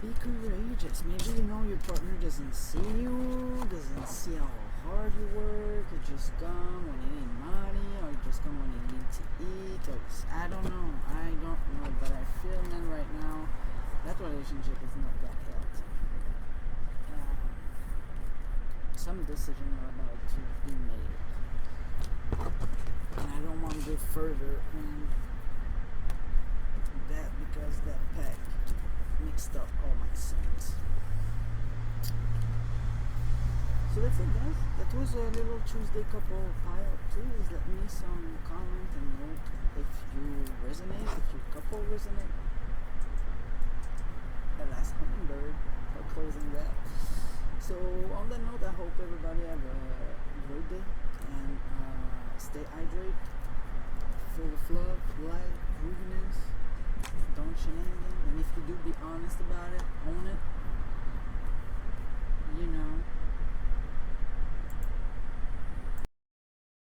Speaker 1: Be courageous. Maybe your partner doesn't see you, doesn't see how hard you work. You just come when you need money, or you just come when you need to eat. Or I don't know, but I feel, man, right now that relationship is not that healthy. Some decisions are about to be made. And I don't want to go further in that because that pack mixed up all my sense. So that's it, guys. That was a little Tuesday couple pile. Please let me some comment and note if you resonate, if your couple resonate. The last hummingbird for closing that. So on that note, I hope everybody have a great day and stay hydrated, full of love, light, grooviness, don't shenanigan. And if you do, be honest about it, own it.